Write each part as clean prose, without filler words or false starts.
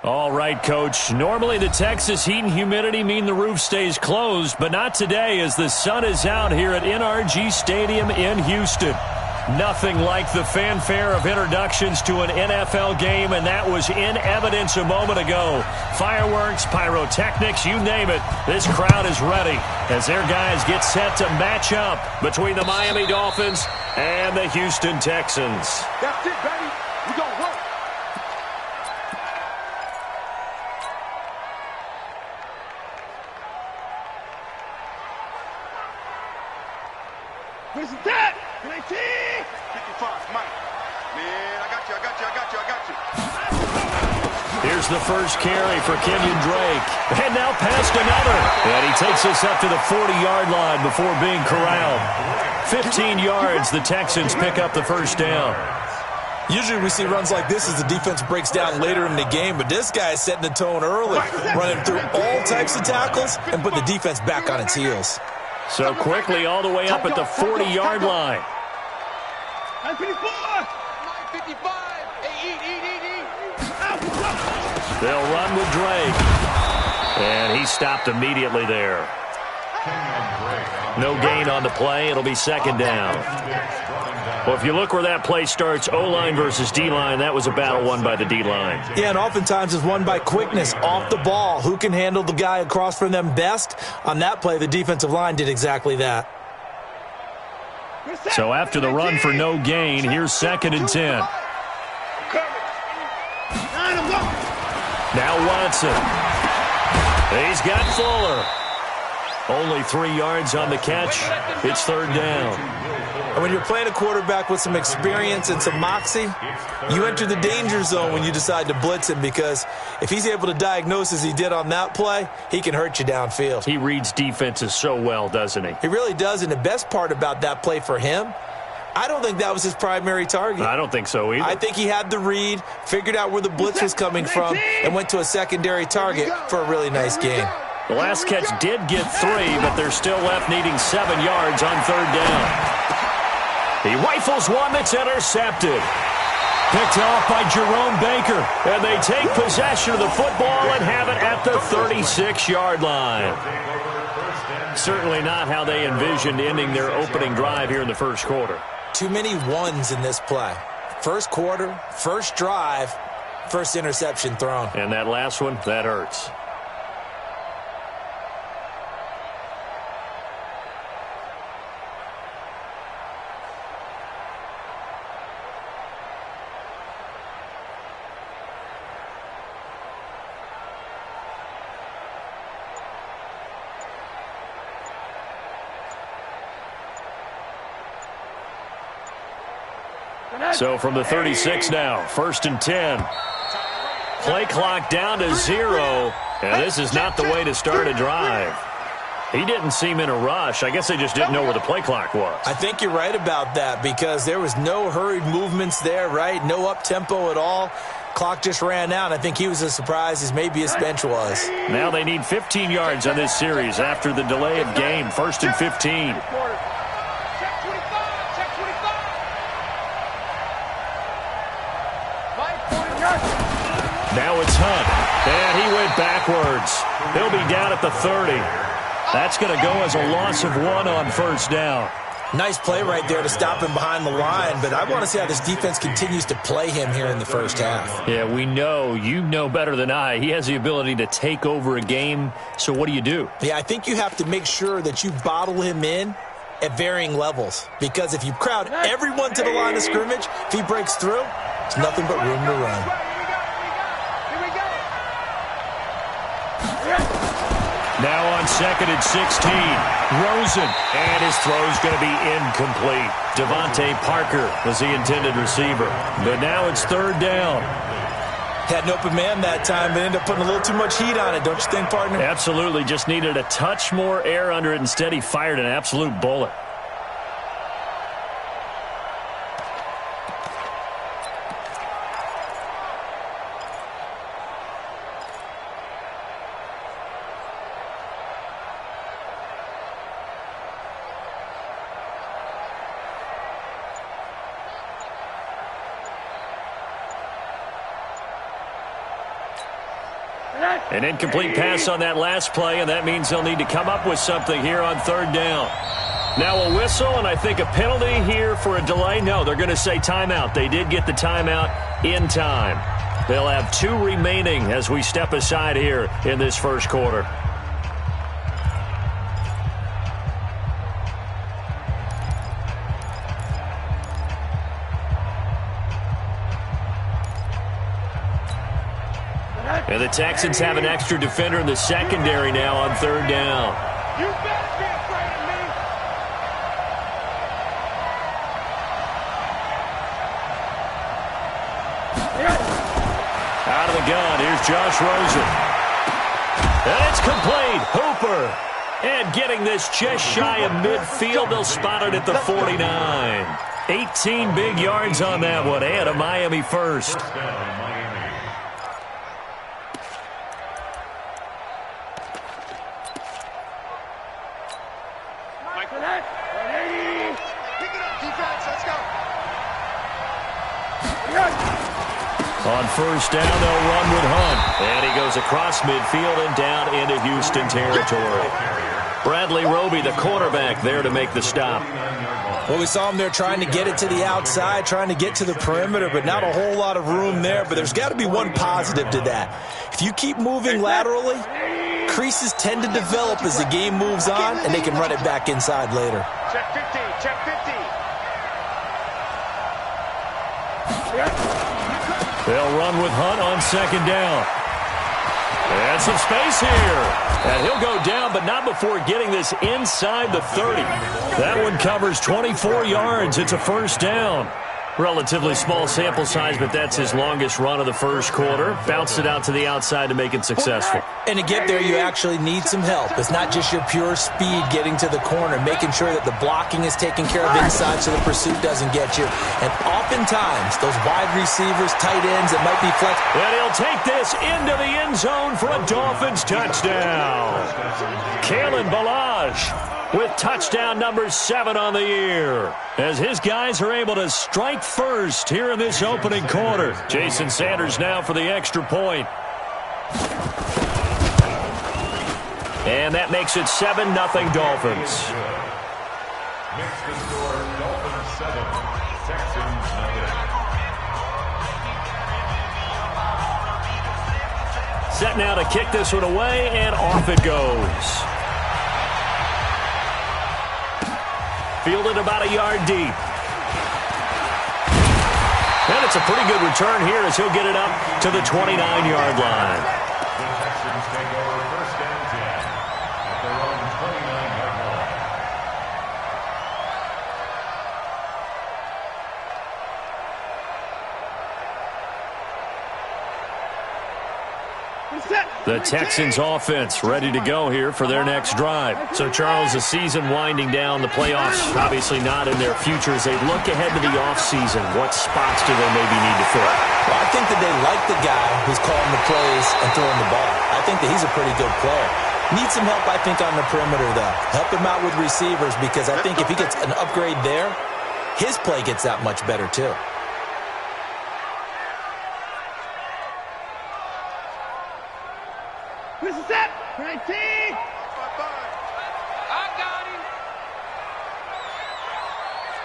All right, Coach. Normally the Texas heat and humidity mean the roof stays closed, but not today as the sun is out here at NRG Stadium in Houston. Nothing like the fanfare of introductions to an NFL game, and that was in evidence a moment ago. Fireworks, pyrotechnics, you name it. This crowd is ready as their guys get set to match up between the Miami Dolphins and the Houston Texans. That's it, baby. We gonna work. Where's that? 19! 55, Mike. Man, I got you. Here's the first carry for Kenyon Drake. And now past another. And he takes us up to the 40-yard line before being corralled. 15 yards, the Texans pick up the first down. Usually we see runs like this as the defense breaks down later in the game, but this guy is setting the tone early, running through all types of tackles and put the defense back on its heels. So quickly all the way up at the 40-yard line. 55. They'll run with Drake. And he stopped immediately there. No gain on the play. It'll be second down. Well, if you look where that play starts, O-line versus D-line, that was a battle won by the D-line. Yeah, and oftentimes it's won by quickness off the ball. Who can handle the guy across from them best? On that play, the defensive line did exactly that. So after the run for no gain, here's 2nd and 10. Now Watson. He's got Fuller. Only 3 yards on the catch. It's 3rd down. And when you're playing a quarterback with some experience and some moxie, you enter the danger zone when you decide to blitz him, because if he's able to diagnose as he did on that play, he can hurt you downfield. He reads defenses so well, doesn't he? He really does, and the best part about that play for him, I don't think that was his primary target. I don't think so either. I think he had the read, figured out where the blitz was coming from, and went to a secondary target for a really nice gain. The last catch did get 3, but they're still left needing 7 yards on 3rd down. He rifles one that's intercepted. Picked off by Jerome Baker. And they take possession of the football and have it at the 36-yard line. Certainly not how they envisioned ending their opening drive here in the first quarter. Too many ones in this play. First quarter, first drive, first interception thrown. And that last one, that hurts. So from the 36 now, 1st and 10. Play clock down to 0, and this is not the way to start a drive. He didn't seem in a rush. I guess they just didn't know where the play clock was. I think you're right about that, because there was no hurried movements there, right? No up-tempo at all. Clock just ran out. I think he was as surprised as maybe his bench was. Now they need 15 yards on this series after the delay of game. 1st and 15. Now it's Hunt, and he went backwards. He'll be down at the 30. That's going to go as a loss of 1 on 1st down. Nice play right there to stop him behind the line, but I want to see how this defense continues to play him here in the first half. Yeah, we know. You know better than I. He has the ability to take over a game, so what do? Yeah, I think you have to make sure that you bottle him in at varying levels, because if you crowd everyone to the line of scrimmage, if he breaks through, it's nothing but room to run. Now on 2nd and 16, Rosen, and his throw's going to be incomplete. Devontae Parker was the intended receiver, but now it's 3rd down. Had an open man that time, but ended up putting a little too much heat on it, don't you think, partner? Absolutely, just needed a touch more air under it. Instead, he fired an absolute bullet. An incomplete pass on that last play, and that means they'll need to come up with something here on third down. Now a whistle, and I think a penalty here for a delay. No, they're going to say timeout. They did get the timeout in time. They'll have 2 remaining as we step aside here in this first quarter. And the Texans have an extra defender in the secondary now on third down. You better be afraid of me. Out of the gun, here's Josh Rosen. And it's complete. Hooper. And getting this just shy of midfield, they'll spot it at the 49. 18 big yards on that one, and a Miami first. On first down, they'll run with Hunt. And he goes across midfield and down into Houston territory. Bradley Roby, the quarterback, there to make the stop. Well, we saw him there trying to get it to the outside, trying to get to the perimeter, but not a whole lot of room there. But there's got to be one positive to that. If you keep moving laterally, creases tend to develop as the game moves on, and they can run it back inside later. Check 50, check 50. They'll run with Hunt on second down. And some space here. And he'll go down, but not before getting this inside the 30. That one covers 24 yards. It's a first down. Relatively small sample size, but that's his longest run of the first quarter. Bounced it out to the outside to make it successful. And to get there, you actually need some help. It's not just your pure speed getting to the corner, making sure that the blocking is taken care of inside so the pursuit doesn't get you. And oftentimes, those wide receivers, tight ends, that might be flex. And he'll take this into the end zone for a Dolphins touchdown. Kalen Ballage with touchdown number 7 on the year, as his guys are able to strike first here in this opening quarter. Jason Sanders now for the extra point. And that makes it 7-0 Dolphins. Makes the score Dolphins 7, Texans 0. Set now to kick this one away, and off it goes. Fielded about a yard deep. And it's a pretty good return here as he'll get it up to the 29-yard line. The Texans take over first and 10 at their own 29-yard line. The Texans offense ready to go here for their next drive. So, Charles, the season winding down, the playoffs obviously not in their future. As they look ahead to the offseason, what spots do they maybe need to fill? Well, I think that they like the guy who's calling the plays and throwing the ball. I think that he's a pretty good player. Needs some help, I think, on the perimeter, though. Help him out with receivers, because I think if he gets an upgrade there, his play gets that much better, too. This is it. 19. I got him.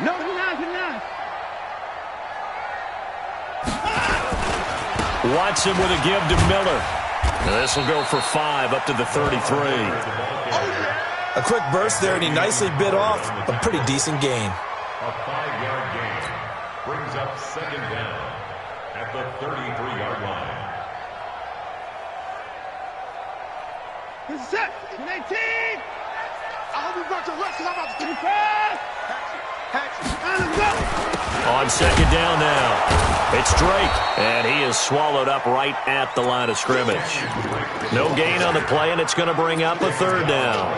No, not. Watson with a give to Miller. This will go for 5 up to the 33. A quick burst there, and he nicely bit off a pretty decent gain. A 5-yard gain brings up second down at the 33-yard line. This is it. 19. I hope you brought your rest because I'm about to pass. On second down now, it's Drake, and he is swallowed up right at the line of scrimmage. No gain on the play, and it's going to bring up a third down.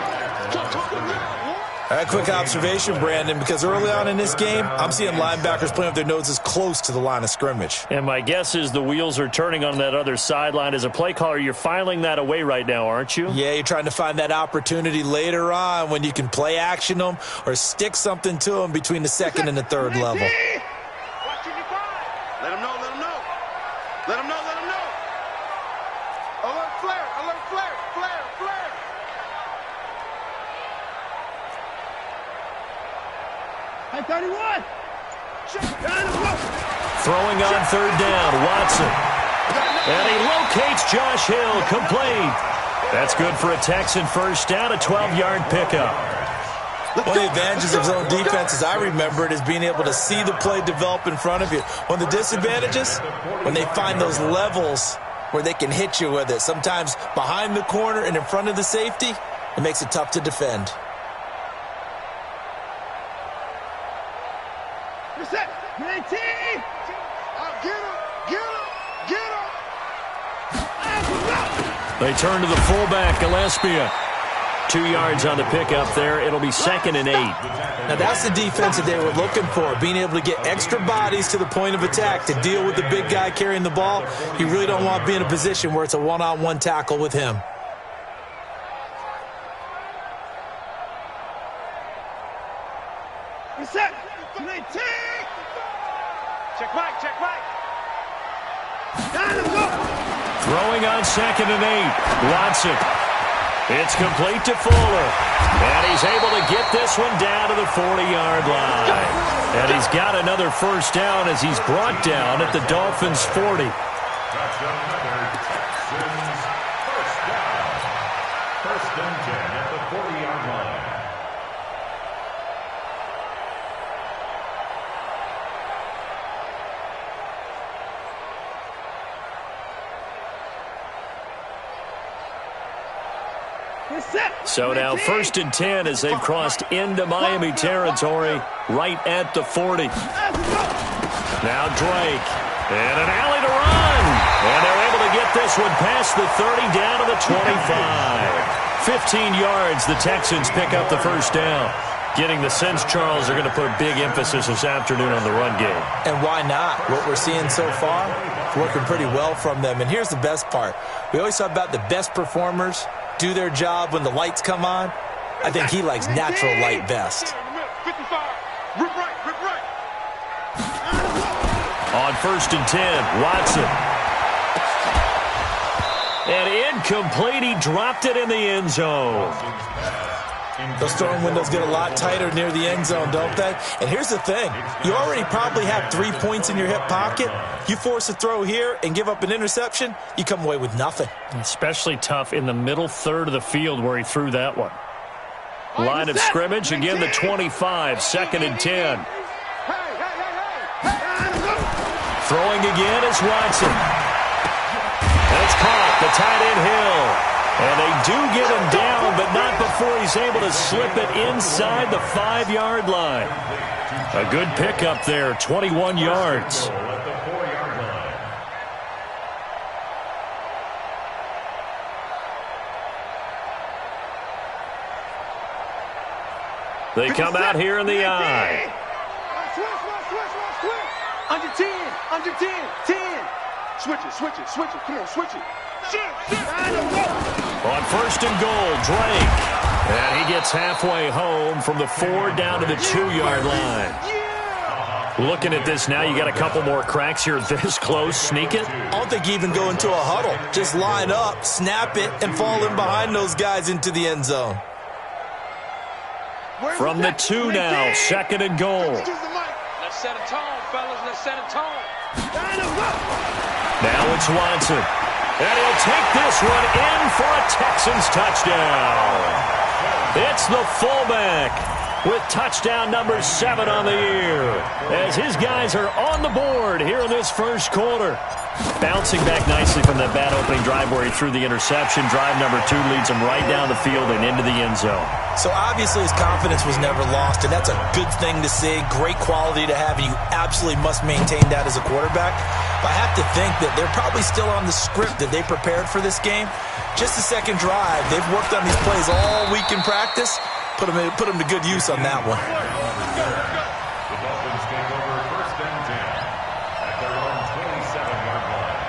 A quick observation, Brandon, because early on in this game, I'm seeing linebackers playing with their noses close to the line of scrimmage. And my guess is the wheels are turning on that other sideline. As a play caller, you're filing that away right now, aren't you? Yeah, you're trying to find that opportunity later on when you can play action them or stick something to them between the second and the third level. Let him know. Let him know. Let him know. Alert flare, alert flare, flare, flare. Hey, 31. Throwing on third down, Watson. And he locates Josh Hill, complete. That's good for a Texan first down, a 12-yard pickup. One of the advantages of zone defense, as I remember it, is being able to see the play develop in front of you. One of the disadvantages, when they find those levels where they can hit you with it, sometimes behind the corner and in front of the safety, it makes it tough to defend. You're set. 19. Get him, get him, get him. They turn to the fullback, Gillespie. 2 yards on the pickup there. It'll be 2nd and 8. Now that's the defense that they were looking for, being able to get extra bodies to the point of attack to deal with the big guy carrying the ball. You really don't want to be in a position where it's a one-on-one tackle with him. Reset. 19. Check right, check right. Throwing on 2nd and 8. Watson. It's complete to Fuller. And he's able to get this one down to the 40-yard line. And he's got another first down as he's brought down at the Dolphins' 40. First and 10 at the 40-yard line. So now 1st and 10 as they've crossed into Miami territory right at the 40. Now Drake. And an alley to run. And they're able to get this one past the 30 down to the 25. 15 yards. The Texans pick up the first down. Getting the sense, Charles, are going to put a big emphasis this afternoon on the run game. And why not? What we're seeing so far, working pretty well from them. And here's the best part. We always talk about the best performers do their job when the lights come on. I think he likes natural light best. 55. Rip right, rip right. On 1st and 10, Watson. And incomplete. He dropped it in the end zone. Those throwing windows get a lot tighter near the end zone, don't they? And here's the thing. You already probably have 3 points in your hip pocket. You force a throw here and give up an interception, you come away with nothing. Especially tough in the middle third of the field where he threw that one. Line of scrimmage, again the 25, 2nd and 10. Throwing again is Watson. And it's caught, the tight end Hill. And they do get him down, but not before he's able to slip it inside the 5-yard line. A good pickup there, 21 yards. They come out here in the eye. Under 10, under 10, 10. Switch it, switch it, switch it. Come on, switch it. On 1st and goal, Drake. And he gets halfway home from the 4 down to the 2-yard line. Looking at this now, you got a couple more cracks here this close. Sneak it. I don't think you even go into a huddle. Just line up, snap it, and fall in behind those guys into the end zone. From the 2 now, 2nd and goal. Let's set a tone, fellas. Let's set a tone. Now it's Watson. And he'll take this one in for a Texans touchdown. It's the fullback with touchdown number 7 on the year as his guys are on the board here in this first quarter. Bouncing back nicely from that bad opening drive where he threw the interception. Drive number 2 leads him right down the field and into the end zone. So obviously his confidence was never lost, and that's a good thing to see. Great quality to have, and you absolutely must maintain that as a quarterback. But I have to think that they're probably still on the script that they prepared for this game. Just the second drive. They've worked on these plays all week in practice. Put them to good use on that one. The Dolphins take over 1st and 10 at their own 27-yard line.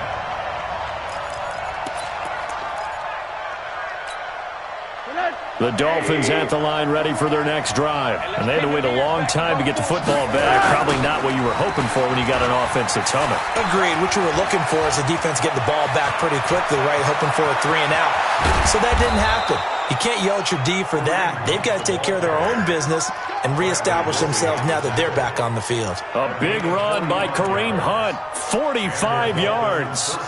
Good. The Dolphins at the line ready for their next drive. And they had to wait a long time to get the football back. Probably not what you were hoping for when you got an offense that's humming. Agreed. What you were looking for is the defense getting the ball back pretty quickly, right? Hoping for a 3 and out. So that didn't happen. You can't yell at your D for that. They've got to take care of their own business and reestablish themselves now that they're back on the field. A big run by Kareem Hunt. 45 yards.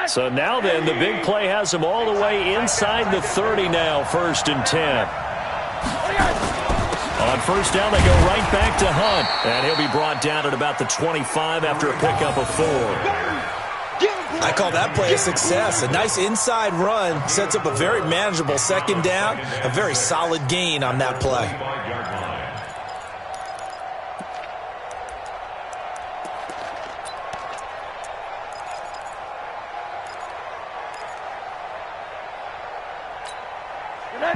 So now then, the big play has him all the way inside the 30 now, 1st and 10. On first down, they go right back to Hunt. And he'll be brought down at about the 25 after a pickup of 4. I call that play a success. A nice inside run sets up a very manageable 2nd down. A very solid gain on that play.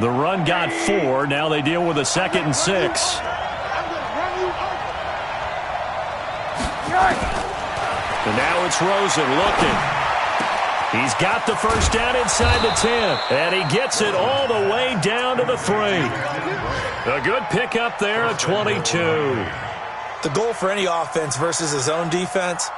The run got 4. Now they deal with a 2nd and 6. And now it's Rosen looking. He's got the first down inside the 10. And he gets it all the way down to the 3. A good pickup there at 22. The goal for any offense versus his own defense,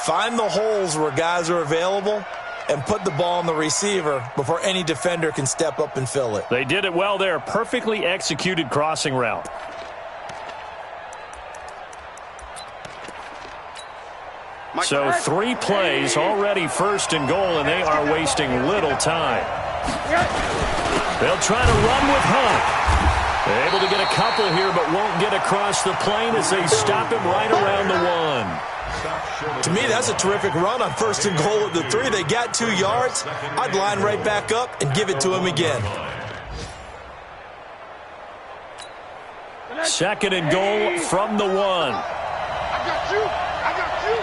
find the holes where guys are available and put the ball on the receiver before any defender can step up and fill it. They did it well there. Perfectly executed crossing route. So 3 plays, already 1st and goal, and they are wasting little time. They'll try to run with Hunt. They're able to get a couple here, but won't get across the plane as they stop him right around the 1. To me, that's a terrific run on 1st and goal at the 3. They got 2 yards. I'd line right back up and give it to him again. 2nd and goal from the 1. I got you. I got you.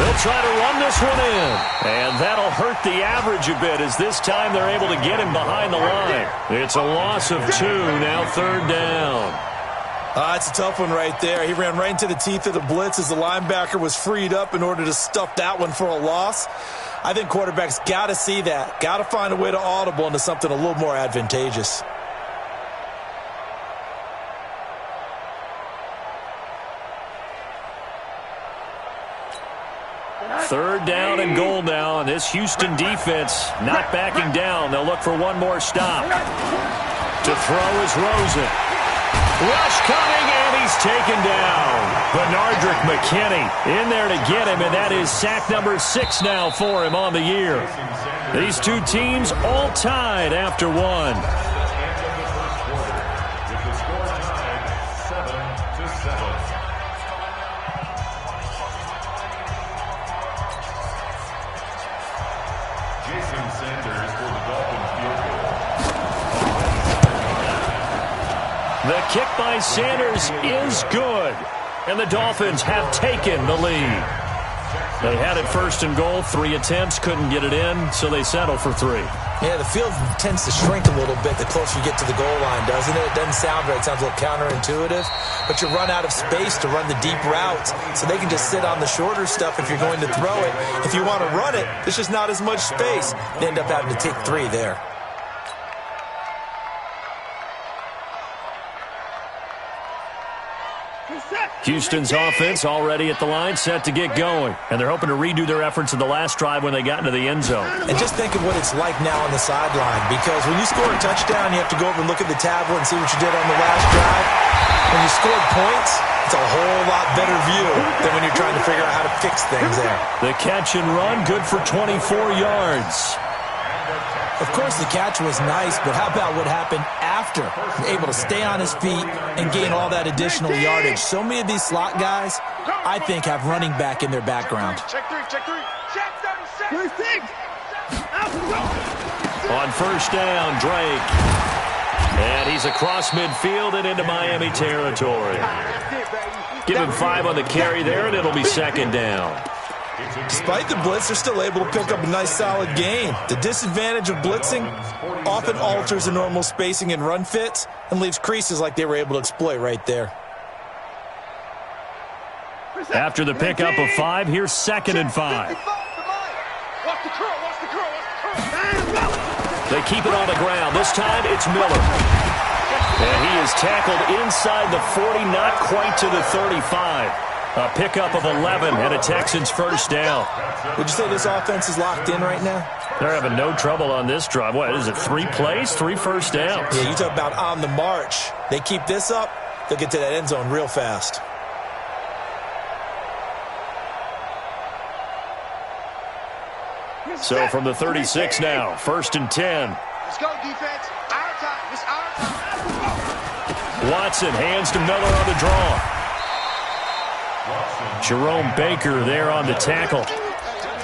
They'll try to run this one in. And that'll hurt the average a bit as this time they're able to get him behind the line. It's a loss of 2, now 3rd down. That's a tough one right there. He ran right into the teeth of the blitz as the linebacker was freed up in order to stuff that one for a loss. I think quarterbacks got to see that. Got to find a way to audible into something a little more advantageous. Third down and goal now, and this Houston defense not backing down. They'll look for one more stop. To throw is Rosen. Rush coming, and he's taken down. Benardrick McKinney in there to get him, and that is sack number 6 now for him on the year. These 2 teams all tied after 1. The kick by Sanders is good, and the Dolphins have taken the lead. They had it 1st and goal, 3 attempts, couldn't get it in, so they settle for 3. Yeah, the field tends to shrink a little bit the closer you get to the goal line, doesn't it? It doesn't sound right. It sounds a little counterintuitive, but you run out of space to run the deep routes, so they can just sit on the shorter stuff if you're going to throw it. If you want to run it, there's just not as much space. They end up having to take 3 there. Houston's offense already at the line, set to get going. And they're hoping to redo their efforts in the last drive when they got into the end zone. And just think of what it's like now on the sideline, because when you score a touchdown, you have to go over and look at the tablet and see what you did on the last drive. When you scored points, it's a whole lot better view than when you're trying to figure out how to fix things there. The catch and run, good for 24 yards. Of course, the catch was nice, but how about what happened after? Able to stay on his feet and gain all that additional yardage. So many of these slot guys, I think, have running back in their background. Check 3. Check 36. On first down, Drake. And he's across midfield and into Miami territory. Give him 5 on the carry there, and it'll be 2nd down. Despite the blitz, they're still able to pick up a nice solid gain. The disadvantage of blitzing often alters the normal spacing and run fits and leaves creases like they were able to exploit right there. After the pickup of 5, here's 2nd and 5. They keep it on the ground. This time it's Miller. And he is tackled inside the 40, not quite to the 35. A pickup of 11 and a Texans first down. Would you say this offense is locked in right now? They're having no trouble on this drive. What is it, 3 plays, 3 first downs? Yeah, you talk about on the march. They keep this up, they'll get to that end zone real fast. So from the 36 now, 1st and 10. Let's go, defense. Our time. It's our time. Watson hands to Miller on the draw. Jerome Baker there on the tackle.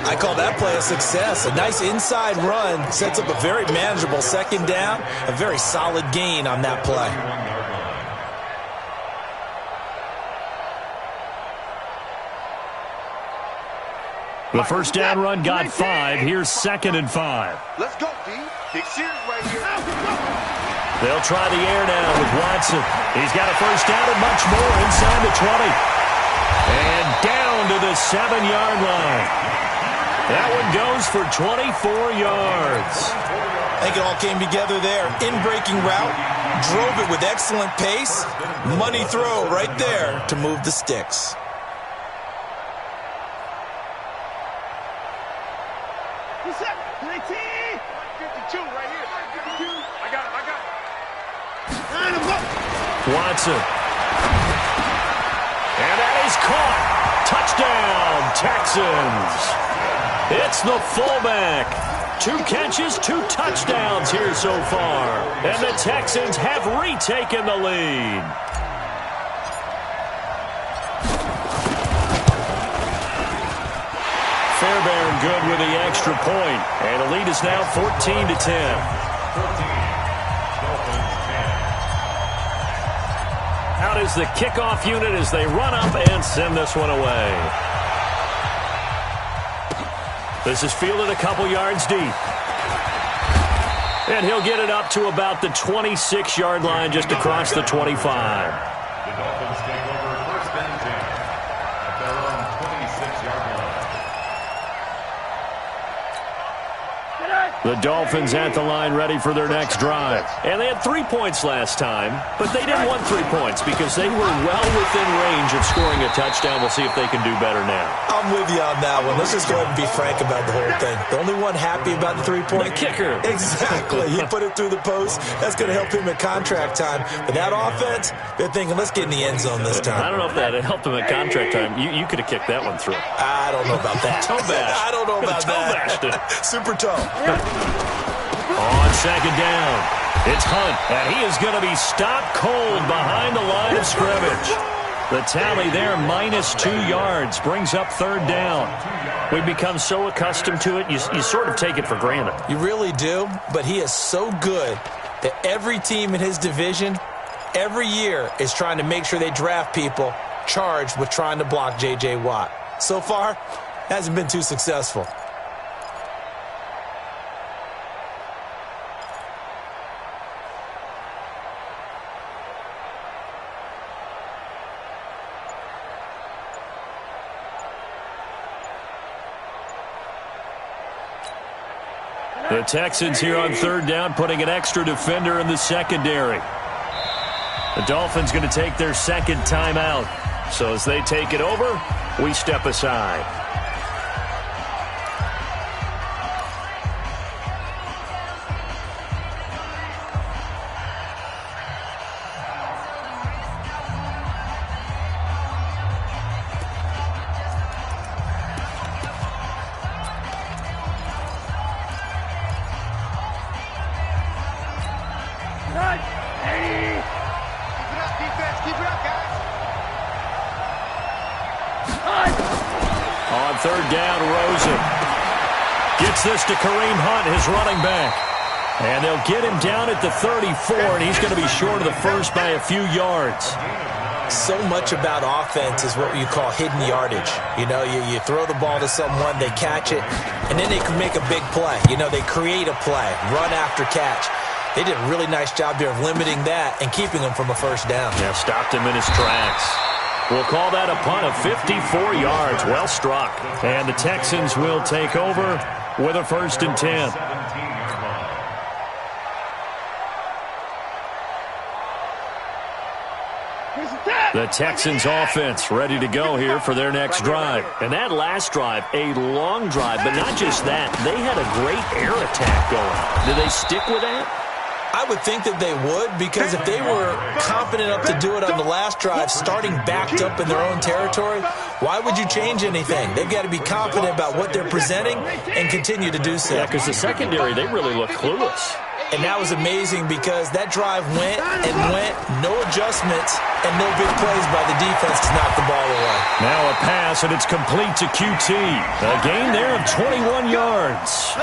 I call that play a success. A nice inside run sets up a very manageable 2nd down. A very solid gain on that play. The first down run got 5. Here's 2nd and 5. Let's go, D. Big series right here. They'll try the air now with Watson. He's got a first down and much more inside the 20. And down to the 7-yard line. That one goes for 24 yards. I think it all came together there. In-breaking route, drove it with excellent pace. Money throw right there to move the sticks. What's up? 19. 52 right here. 52. I got it. Line him up. Watson. And that is caught. Touchdown, Texans. It's the fullback. 2 catches, 2 touchdowns here so far. And the Texans have retaken the lead. Fairbairn good with the extra point. And the lead is now 14-10. Out is the kickoff unit as they run up and send this one away. This is fielded a couple yards deep. And he'll get it up to about the 26-yard line just across the 25. The Dolphins take over 1st and 10 at their own 26-yard line. The Dolphins at the line ready for their next drive. And they had 3 points last time, but they didn't want 3 points because they were well within range of scoring a touchdown. We'll see if they can do better now. I'm with you on that one. Let's just go ahead and be frank about the whole thing. The only one happy about the 3-point? The kicker. Exactly. He put it through the post. That's going to help him at contract time. But that offense, they're thinking, let's get in the end zone this time. I don't know if that helped him at contract time. You could have kicked that one through. I don't know about that. Toe bash. I don't know about toe bashed it. Super toe. On 2nd down, it's Hunt, and he is going to be stopped cold behind the line of scrimmage. The tally there, -2 yards, brings up 3rd down. We've become so accustomed to it, you sort of take it for granted. You really do, but he is so good that every team in his division, every year, is trying to make sure they draft people charged with trying to block J.J. Watt. So far, hasn't been too successful. The Texans here on 3rd down, putting an extra defender in the secondary. The Dolphins going to take their 2nd timeout. So as they take it over, we step aside. On 3rd down, Rosen gets this to Kareem Hunt, his running back. And they'll get him down at the 34, and he's going to be short of the first by a few yards. So much about offense is what you call hidden yardage. You know, you throw the ball to someone, they catch it, and then they can make a big play. You know, they create a play, run after catch. They did a really nice job there of limiting that and keeping him from a first down. Yeah, stopped him in his tracks. We'll call that a punt of 54 yards. Well struck. And the Texans will take over with a 1st and 10. The Texans offense ready to go here for their next drive. And that last drive, a long drive, but not just that. They had a great air attack going. Do they stick with that? I would think that they would, because if they were confident enough to do it on the last drive, starting backed up in their own territory, why would you change anything? They've got to be confident about what they're presenting and continue to do so. Yeah, because the secondary, they really look clueless. And that was amazing because that drive went and went, no adjustments, and no big plays by the defense to knock the ball away. Now a pass, and it's complete to QT. A gain there of 21 yards.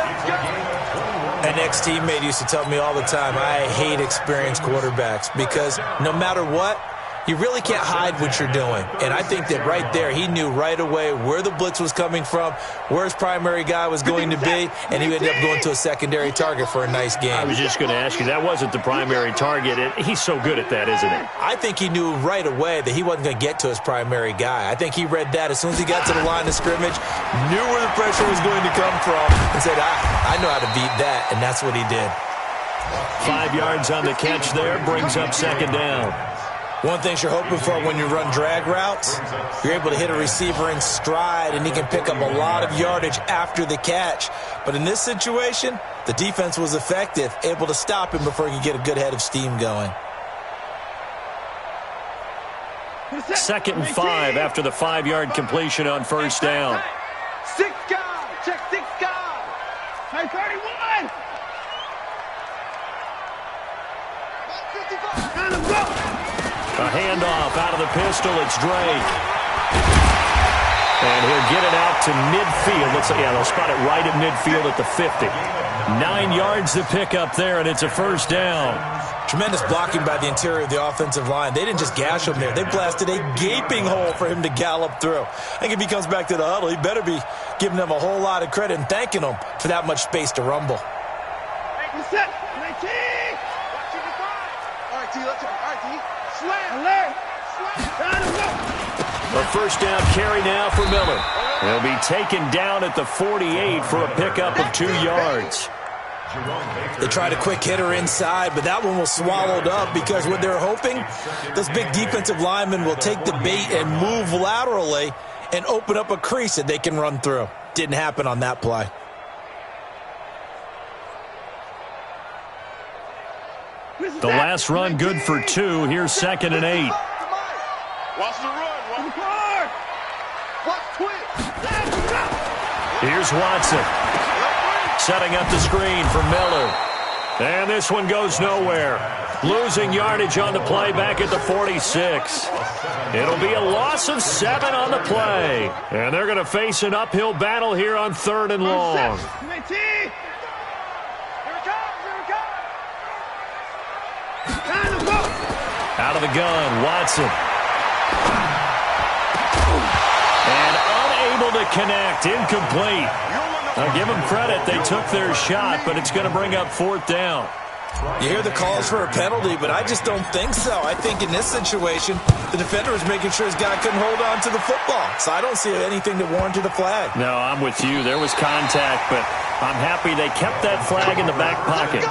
An ex-teammate used to tell me all the time, I hate experienced quarterbacks because no matter what, you really can't hide what you're doing. And I think that right there, he knew right away where the blitz was coming from, where his primary guy was going to be, and he ended up going to a secondary target for a nice game. I was just going to ask you, that wasn't the primary target. He's so good at that, isn't he? I think he knew right away that he wasn't going to get to his primary guy. I think he read that as soon as he got to the line of scrimmage, knew where the pressure was going to come from, and said, I know how to beat that, and that's what he did. 5 yards on the catch there, brings up 2nd down. One thing you're hoping for when you run drag routes, you're able to hit a receiver in stride, and he can pick up a lot of yardage after the catch. But in this situation, the defense was effective, able to stop him before he could get a good head of steam going. 2nd and 5 after the 5-yard completion on 1st down. 6 guys, check 6 guys. Hey, 31. Let him go. A handoff out of the pistol. It's Drake. And he'll get it out to midfield. Looks like, yeah, they'll spot it right at midfield at the 50. 9 yards to pick up there, and it's a 1st down. Tremendous blocking by the interior of the offensive line. They didn't just gash him there. They blasted a gaping hole for him to gallop through. I think if he comes back to the huddle, he better be giving them a whole lot of credit and thanking them for that much space to rumble. Set. All right, T, let's go. All right, T. Slam. Alert. A 1st down carry now for Miller. He'll be taken down at the 48 for a pickup of 2 yards. They tried a quick hitter inside, but that one was swallowed up because what they're hoping, those big defensive linemen will take the bait and move laterally and open up a crease that they can run through. Didn't happen on that play. The last run good for 2. Here's 2nd and 8. Watch the run. Watch twitch. Here's Watson. Setting up the screen for Miller. And this one goes nowhere. Losing yardage on the play back at the 46. It'll be a loss of 7 on the play. And they're going to face an uphill battle here on 3rd and long. Out of the gun, Watson. And unable to connect, incomplete. I'll give them credit, they took their shot, but it's going to bring up 4th down. You hear the calls for a penalty, but I just don't think so. I think in this situation, the defender was making sure his guy couldn't hold on to the football. So I don't see anything that warranted a flag. No, I'm with you. There was contact, but I'm happy they kept that flag in the back pocket.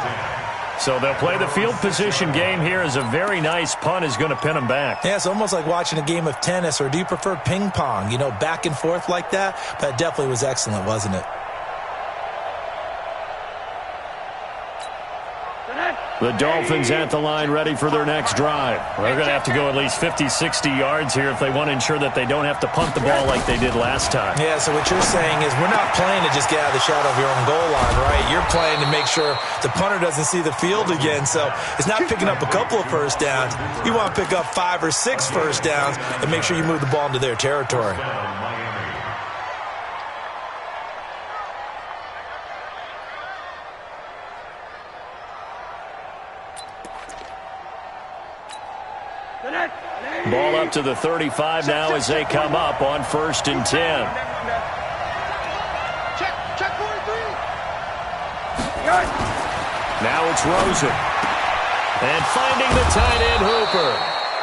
So they'll play the field position game here as a very nice punt is going to pin them back. Yeah, it's almost like watching a game of tennis, or do you prefer ping pong? You know, back and forth like that? But it definitely was excellent, wasn't it? The Dolphins at the line ready for their next drive. They're going to have to go at least 50, 60 yards here if they want to ensure that they don't have to punt the ball like they did last time. Yeah, so what you're saying is we're not playing to just get out of the shadow of your own goal line, right? You're playing to make sure the punter doesn't see the field again. So it's not picking up a couple of first downs. You want to pick up 5 or 6 first downs and make sure you move the ball into their territory. Ball up to the 35 now as they come up on 1st and 10. Check 43. Now it's Rosen. And finding the tight end Hooper.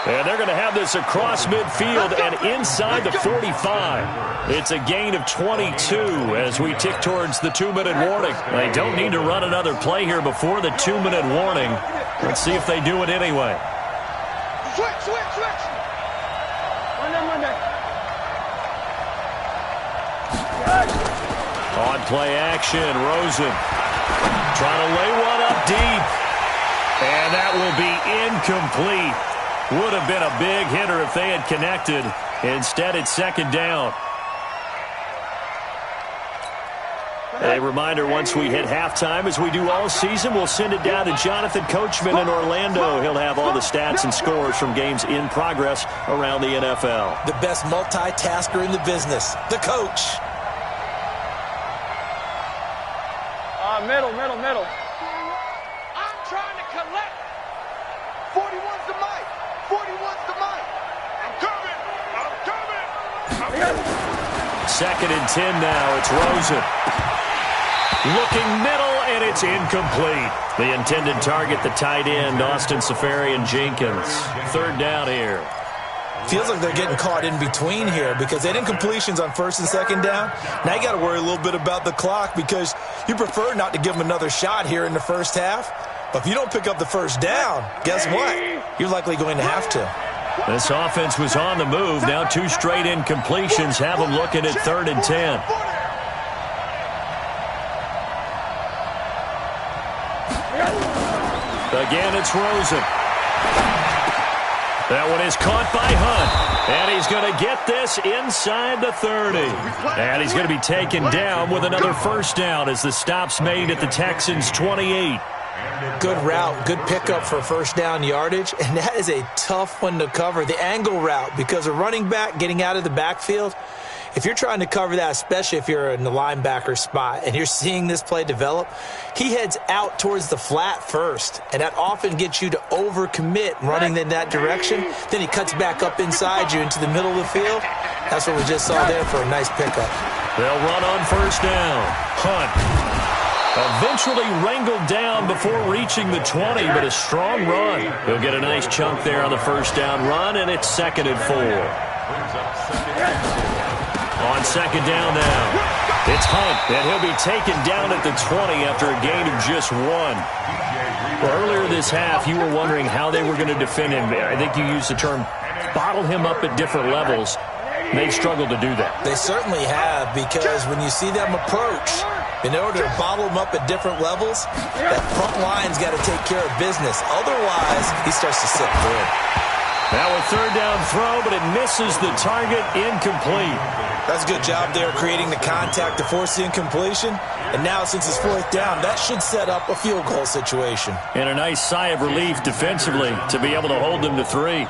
And they're going to have this across midfield and inside the 45. It's a gain of 22 as we tick towards the 2-minute warning. They don't need to run another play here before the 2-minute warning. Let's see if they do it anyway. Switch. Run there. On play action, Rosen trying to lay one up deep. And that will be incomplete. Would have been a big hitter if they had connected. Instead, it's 2nd down. A reminder, once we hit halftime, as we do all season, we'll send it down to Jonathan Coachman in Orlando. He'll have all the stats and scores from games in progress around the NFL. The best multitasker in the business, the coach. Middle. I'm trying to collect. 41's the mic. 41's the mic. I'm coming. 2nd and 10 now. It's Rosen. Looking middle, and it's incomplete. The intended target, the tight end, Austin Safarian-Jenkins. 3rd down here. Feels like they're getting caught in between here because they didn't incompletions on 1st and 2nd down. Now you got to worry a little bit about the clock because you prefer not to give them another shot here in the first half. But if you don't pick up the 1st down, guess what? You're likely going to have to. This offense was on the move. Now 2 straight incompletions have them looking at 3rd and 10. Again, it's Rosen. That one is caught by Hunt. And he's going to get this inside the 30. And he's going to be taken down with another 1st down as the stop's made at the Texans' 28. Good route, good pickup for 1st down yardage, and that is a tough one to cover, the angle route, because a running back getting out of the backfield, if you're trying to cover that, especially if you're in the linebacker spot and you're seeing this play develop, he heads out towards the flat first, and that often gets you to overcommit running in that direction. Then he cuts back up inside you into the middle of the field. That's what we just saw there for a nice pickup. They'll run on 1st down. Hunt eventually wrangled down before reaching the 20, but a strong run. He'll get a nice chunk there on the 1st down run, and it's 2nd and 4. On 2nd down now, it's Hunt, and he'll be taken down at the 20 after a gain of just 1. Well, earlier this half, you were wondering how they were going to defend him. I think you used the term bottle him up at different levels. They've struggled to do that. They certainly have, because when you see them approach, in order to bottle them up at different levels, that front line's got to take care of business. Otherwise, he starts to slip through. Now a 3rd down throw, but it misses the target, incomplete. That's a good job there creating the contact to force the incompletion. And now since it's 4th down, that should set up a field goal situation. And a nice sigh of relief defensively to be able to hold them to 3.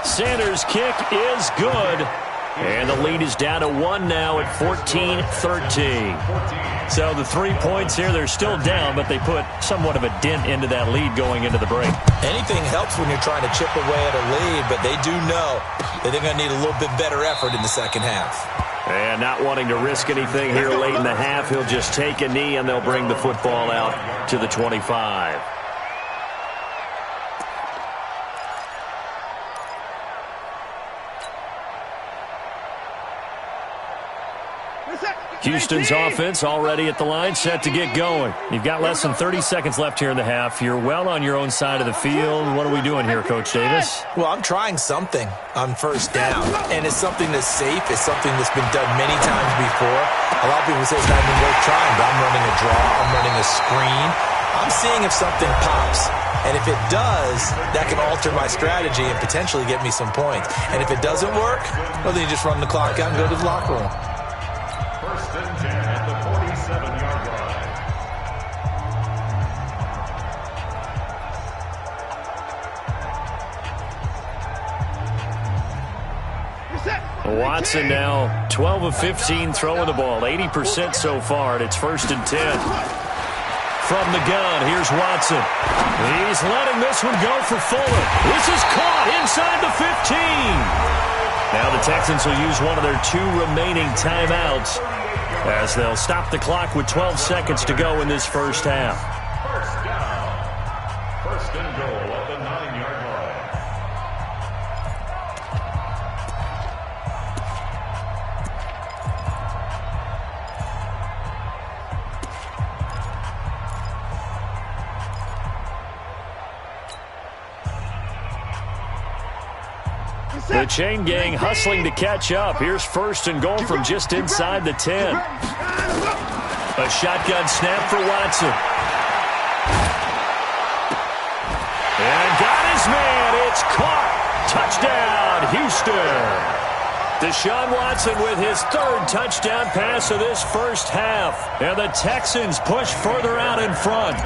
Sanders' kick is good. And the lead is down to 1 now at 14-13. So the 3 points here, they're still down, but they put somewhat of a dent into that lead going into the break. Anything helps when you're trying to chip away at a lead, but they do know that they're going to need a little bit better effort in the 2nd half. And not wanting to risk anything here late in the half, he'll just take a knee and they'll bring the football out to the 25. Houston's offense already at the line, set to get going. You've got less than 30 seconds left here in the half. You're well on your own side of the field. What are we doing here, Coach Davis? Well, I'm trying something on 1st down, and it's something that's safe. It's something that's been done many times before. A lot of people say it's not even worth trying, but I'm running a draw. I'm running a screen. I'm seeing if something pops. And if it does, that can alter my strategy and potentially get me some points. And if it doesn't work, well, then you just run the clock out and go to the locker room. 1st and 10 at the 47-yard line. Watson now 12 of 15 throwing the ball, 80% so far, and it's 1st and 10. from the gun. Here's Watson. He's letting this one go for Fuller. This is caught inside the 15. Now the Texans will use one of their 2 remaining timeouts as they'll stop the clock with 12 seconds to go in this first half. First down. First and goal at the 9-yard line. The chain gang hustling to catch up. Here's first and goal from just inside the 10. A shotgun snap for Watson. And got his man. It's caught. Touchdown, Houston. Deshaun Watson with his 3rd touchdown pass of this first half. And the Texans push further out in front.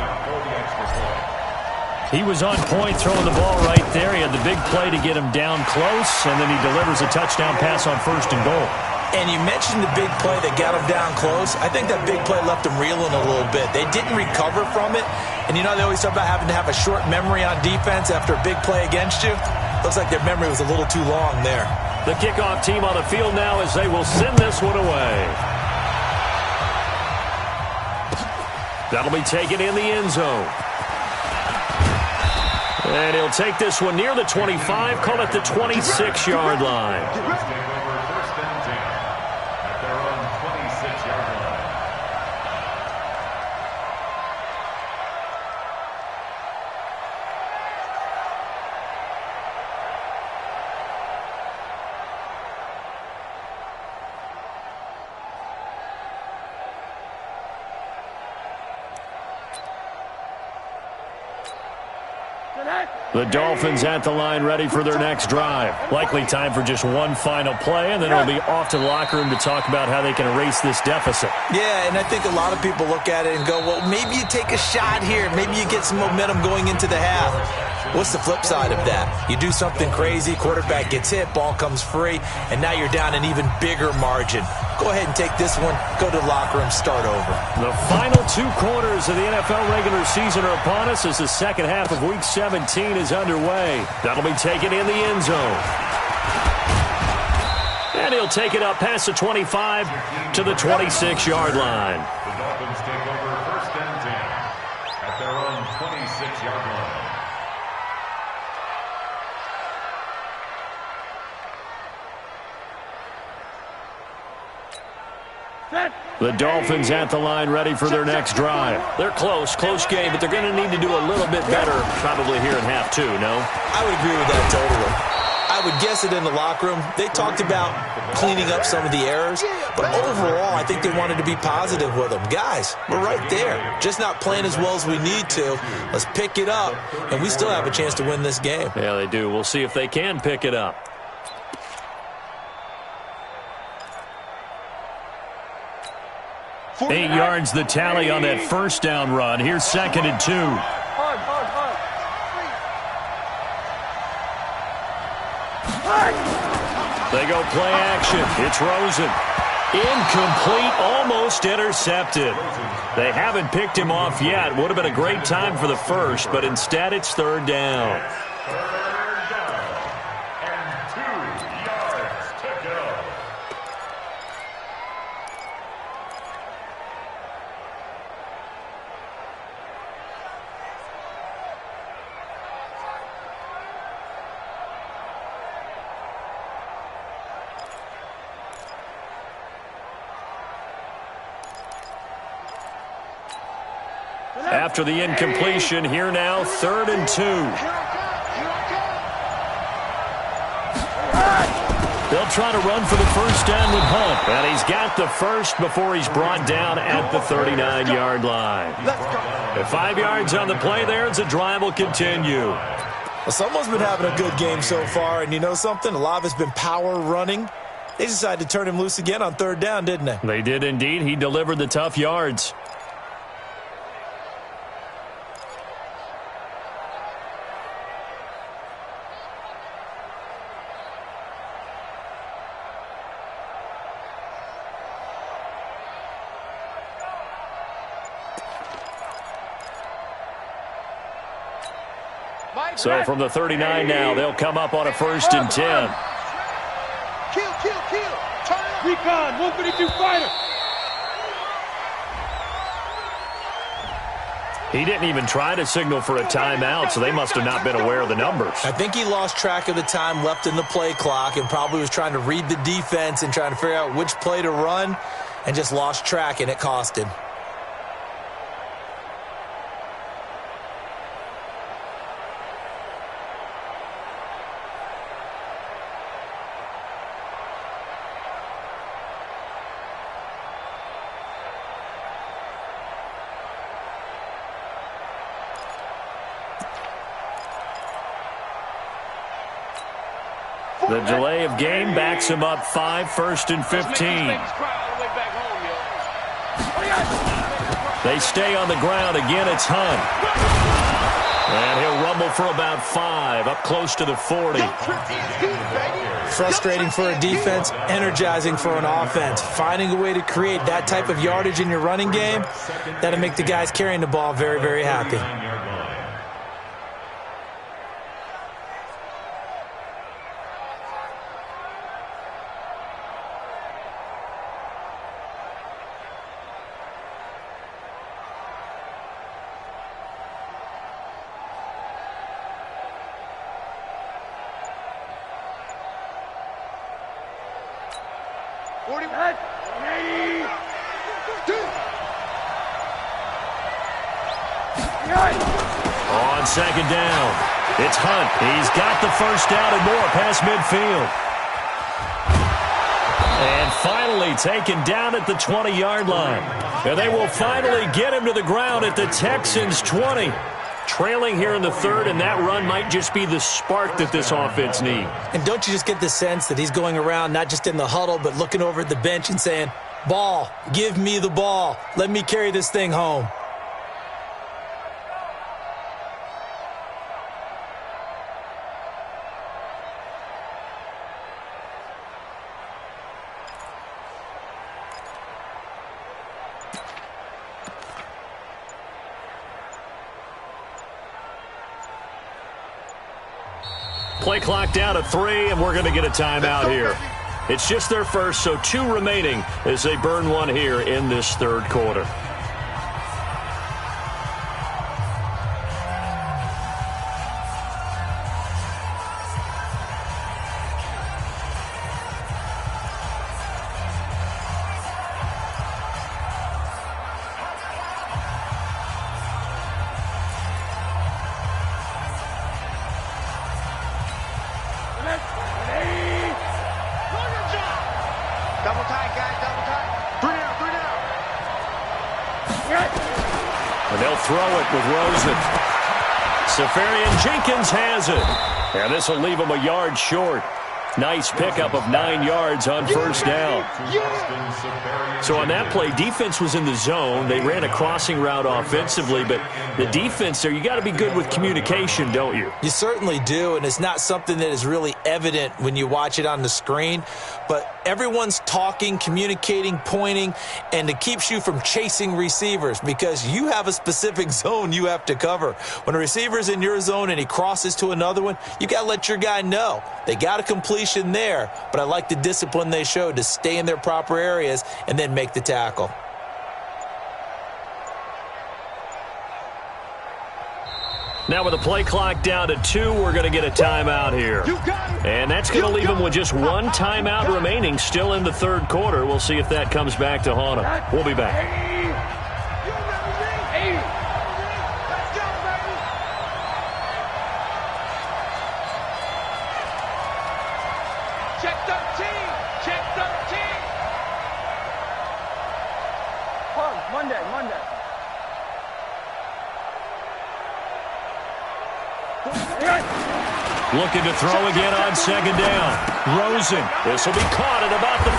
He was on point throwing the ball right there. He had the big play to get him down close, and then he delivers a touchdown pass on first and goal. And you mentioned the big play that got him down close. I think that big play left him reeling a little bit. They didn't recover from it. And, they always talk about having to have a short memory on defense after a big play against you. Looks like their memory was a little too long there. The kickoff team on the field now as they will send this one away. That'll be taken in the end zone. And he'll take this one near the 25, call it the 26-yard line. First and 10 at their own 26-yard line. The Dolphins at the line ready for their next drive. Likely time for just one final play, and then it'll be off to the locker room to talk about how they can erase this deficit. Yeah, and I think a lot of people look at it and go, well, maybe you take a shot here. Maybe you get some momentum going into the half. What's the flip side of that? You do something crazy, quarterback gets hit, ball comes free, and now you're down an even bigger margin. Go ahead and take this one, go to the locker room, start over. The final 2 quarters of the NFL regular season are upon us as the second half of Week 17 is underway. That'll be taken in the end zone. And he'll take it up past the 25 to the 26-yard line. The Dolphins take over first and 10 at their own 26-yard line. The Dolphins at the line ready for their next drive. They're close game, but they're going to need to do a little bit better probably here in half 2, no? I would agree with that totally. I would guess it in the locker room. They talked about cleaning up some of the errors, but overall, I think they wanted to be positive with them. Guys, we're right there. Just not playing as well as we need to. Let's pick it up, and we still have a chance to win this game. Yeah, they do. We'll see if they can pick it up. 8 yards the tally on that first down run. Here's 2nd and 2. They go play action. It's Rosen. Incomplete, almost intercepted. They haven't picked him off yet. Would have been a great time for the first, but instead it's 3rd down. After the incompletion, here now, 3rd and 2. They'll try to run for the first down with Hunt. And he's got the first before he's brought down at the 39-yard line. At 5 yards on the play there, as the drive will continue. Well, someone's been having a good game so far, and you know something? A lot of it's been power running. They decided to turn him loose again on 3rd down, didn't they? They did indeed. He delivered the tough yards. So from the 39 now, they'll come up on a 1st and 10. Kill. Turn it. Recon, 152 fighter. He didn't even try to signal for a timeout, so they must have not been aware of the numbers. I think he lost track of the time left in the play clock and probably was trying to read the defense and trying to figure out which play to run and just lost track, and it cost him. The delay of game backs him up 5, 1st and 15. They stay on the ground. Again, it's Hunt. And he'll rumble for about 5, up close to the 40. Frustrating for a defense, energizing for an offense. Finding a way to create that type of yardage in your running game, that'll make the guys carrying the ball very, very happy. On 2nd down, it's Hunt. He's got the 1st down and more past midfield. And finally taken down at the 20-yard line. And they will finally get him to the ground at the Texans' 20. Trailing here in the 3rd, and that run might just be the spark that this offense needs. And don't you just get the sense that he's going around not just in the huddle, but looking over at the bench and saying, ball, give me the ball. Let me carry this thing home. Play clock down to 3, and we're going to get a timeout here. It's just their first, so 2 remaining as they burn one here in this 3rd quarter. Double tight, guys, double tight. 3 down. And they'll throw it with Rosen. Safarian Jenkins has it. And this will leave him a yard short. Nice pickup of 9 yards on 1st down. So on that play, defense was in the zone. They ran a crossing route offensively, but the defense there, you got to be good with communication, don't you? You certainly do, and it's not something that is really evident when you watch it on the screen. But everyone's talking, communicating, pointing, and it keeps you from chasing receivers because you have a specific zone you have to cover. When a receiver's in your zone and he crosses to another one, you got to let your guy know. They got a completion there, but I like the discipline they showed to stay in their proper areas and then make the tackle. Now with the play clock down to 2, we're going to get a timeout here. And that's going to leave them with just 1 timeout remaining still in the 3rd quarter. We'll see if that comes back to haunt them. We'll be back. Check 13. Check 13. Monday. Looking to throw again on 2nd down. Rosen. This will be caught at about the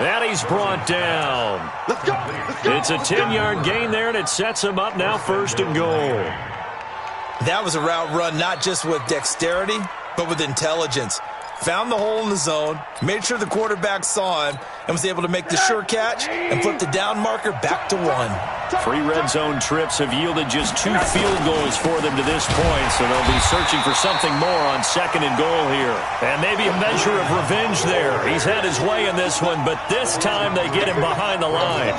5. And he's brought down. Let's go. It's a 10-yard gain there, and it sets him up now 1st and goal. That was a route run not just with dexterity, but with intelligence. found the hole in the zone, made sure the quarterback saw him, and was able to make the sure catch and flip the down marker back to 1. 3 red zone trips have yielded just 2 field goals for them to this point, so they'll be searching for something more on 2nd and goal here. And maybe a measure of revenge there. He's had his way in this one, but this time they get him behind the line.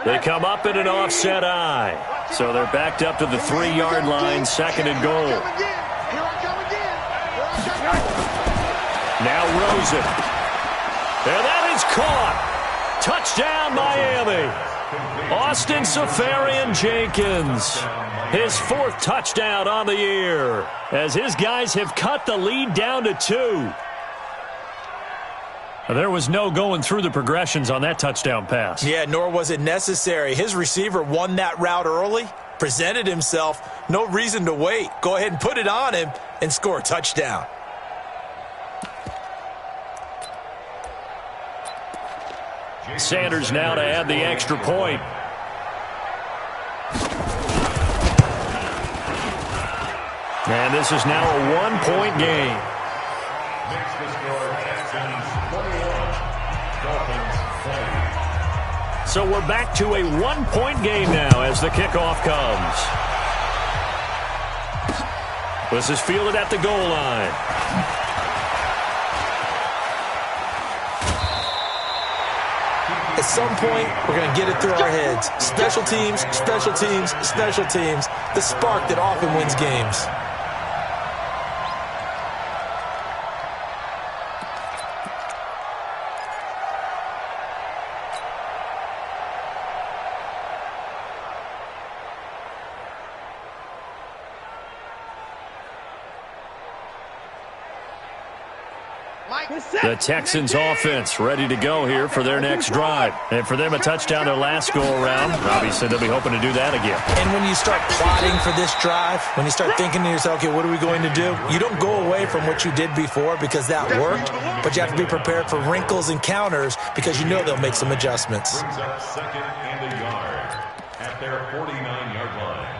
They come up in an offset eye. So they're backed up to the 3-yard line, 2nd and goal. Now Rosen. And that is caught. Touchdown, Miami. Austin Safarian-Jenkins. His 4th touchdown on the year, as his guys have cut the lead down to 2. There was no going through the progressions on that touchdown pass. Yeah, nor was it necessary. His receiver won that route early, presented himself, no reason to wait. Go ahead and put it on him and score a touchdown. Sanders now to add the extra point. And this is now a 1-point game. So we're back to a 1-point game now as the kickoff comes. This is fielded at the goal line. At some point, we're going to get it through our heads. Special teams, special teams, special teams. The spark that often wins games. The Texans offense ready to go here for their next drive. And for them, a touchdown their last go-around. Obviously, they'll be hoping to do that again. And when you start plotting for this drive, when you start thinking to yourself, okay, what are we going to do? You don't go away from what you did before because that worked, but you have to be prepared for wrinkles and counters because you know they'll make some adjustments. Brings up 2nd and a yard at their 49-yard line.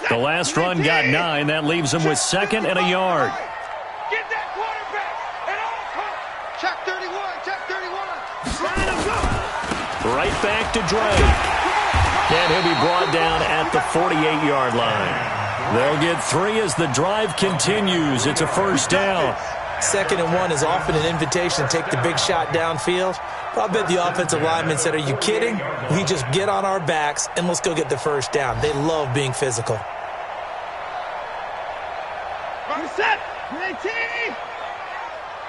The last run got 9. That leaves them with 2nd and a yard. Get that quarterback and all come. Check 31, check 31. Sign him go. Right back to Dre. And he'll be brought down at the 48-yard line. They'll get 3 as the drive continues. It's a first down. 2nd and 1 is often an invitation to take the big shot downfield. But I bet the offensive lineman said, are you kidding? We just get on our backs and let's go get the first down. They love being physical. Set.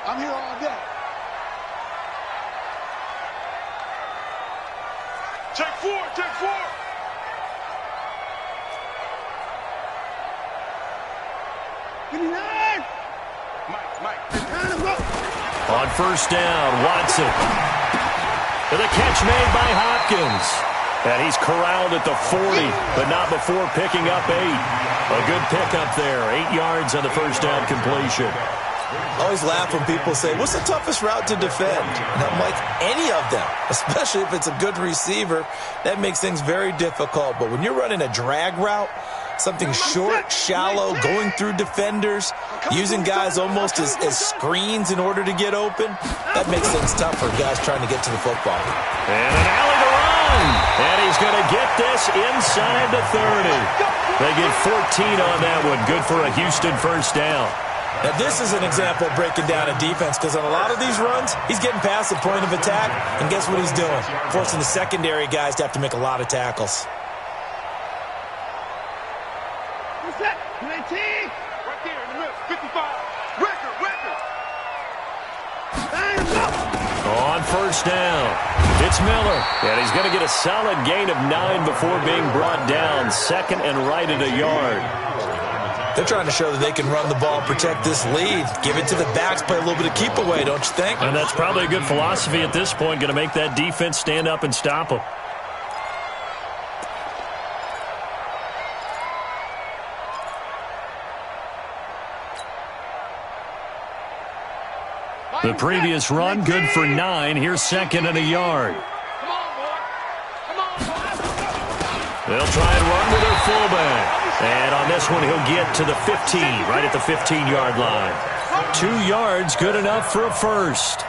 I'm here all day. Check 4, check 4. Give me 9. Mike. Kind of go. On first down, Watson. With a catch made by Hopkins. And he's corralled at the 40, but not before picking up 8. A good pickup there. 8 yards on the first down completion. I always laugh when people say, what's the toughest route to defend? And I'm like, any of them, especially if it's a good receiver. That makes things very difficult. But when you're running a drag route, something short, shallow, going through defenders, using guys almost as screens in order to get open, that makes things tough for guys trying to get to the football. And an alley to run. And he's going to get this inside the 30. They get 14 on that one. Good for a Houston first down. Now, this is an example of breaking down a defense because on a lot of these runs, he's getting past the point of attack, and guess what he's doing? Forcing the secondary guys to have to make a lot of tackles. What's that? 19. Right there in the middle. 55. Record. On first down, it's Miller. And he's going to get a solid gain of 9 before being brought down. 2nd and right at a yard. They're trying to show that they can run the ball, protect this lead, give it to the backs, play a little bit of keep away, don't you think? And that's probably a good philosophy at this point, going to make that defense stand up and stop them. The previous run, good for 9. Here's second and a yard. They'll try and run with their fullback. And on this one, he'll get to the 15, right at the 15-yard line. 2 yards, good enough for a first.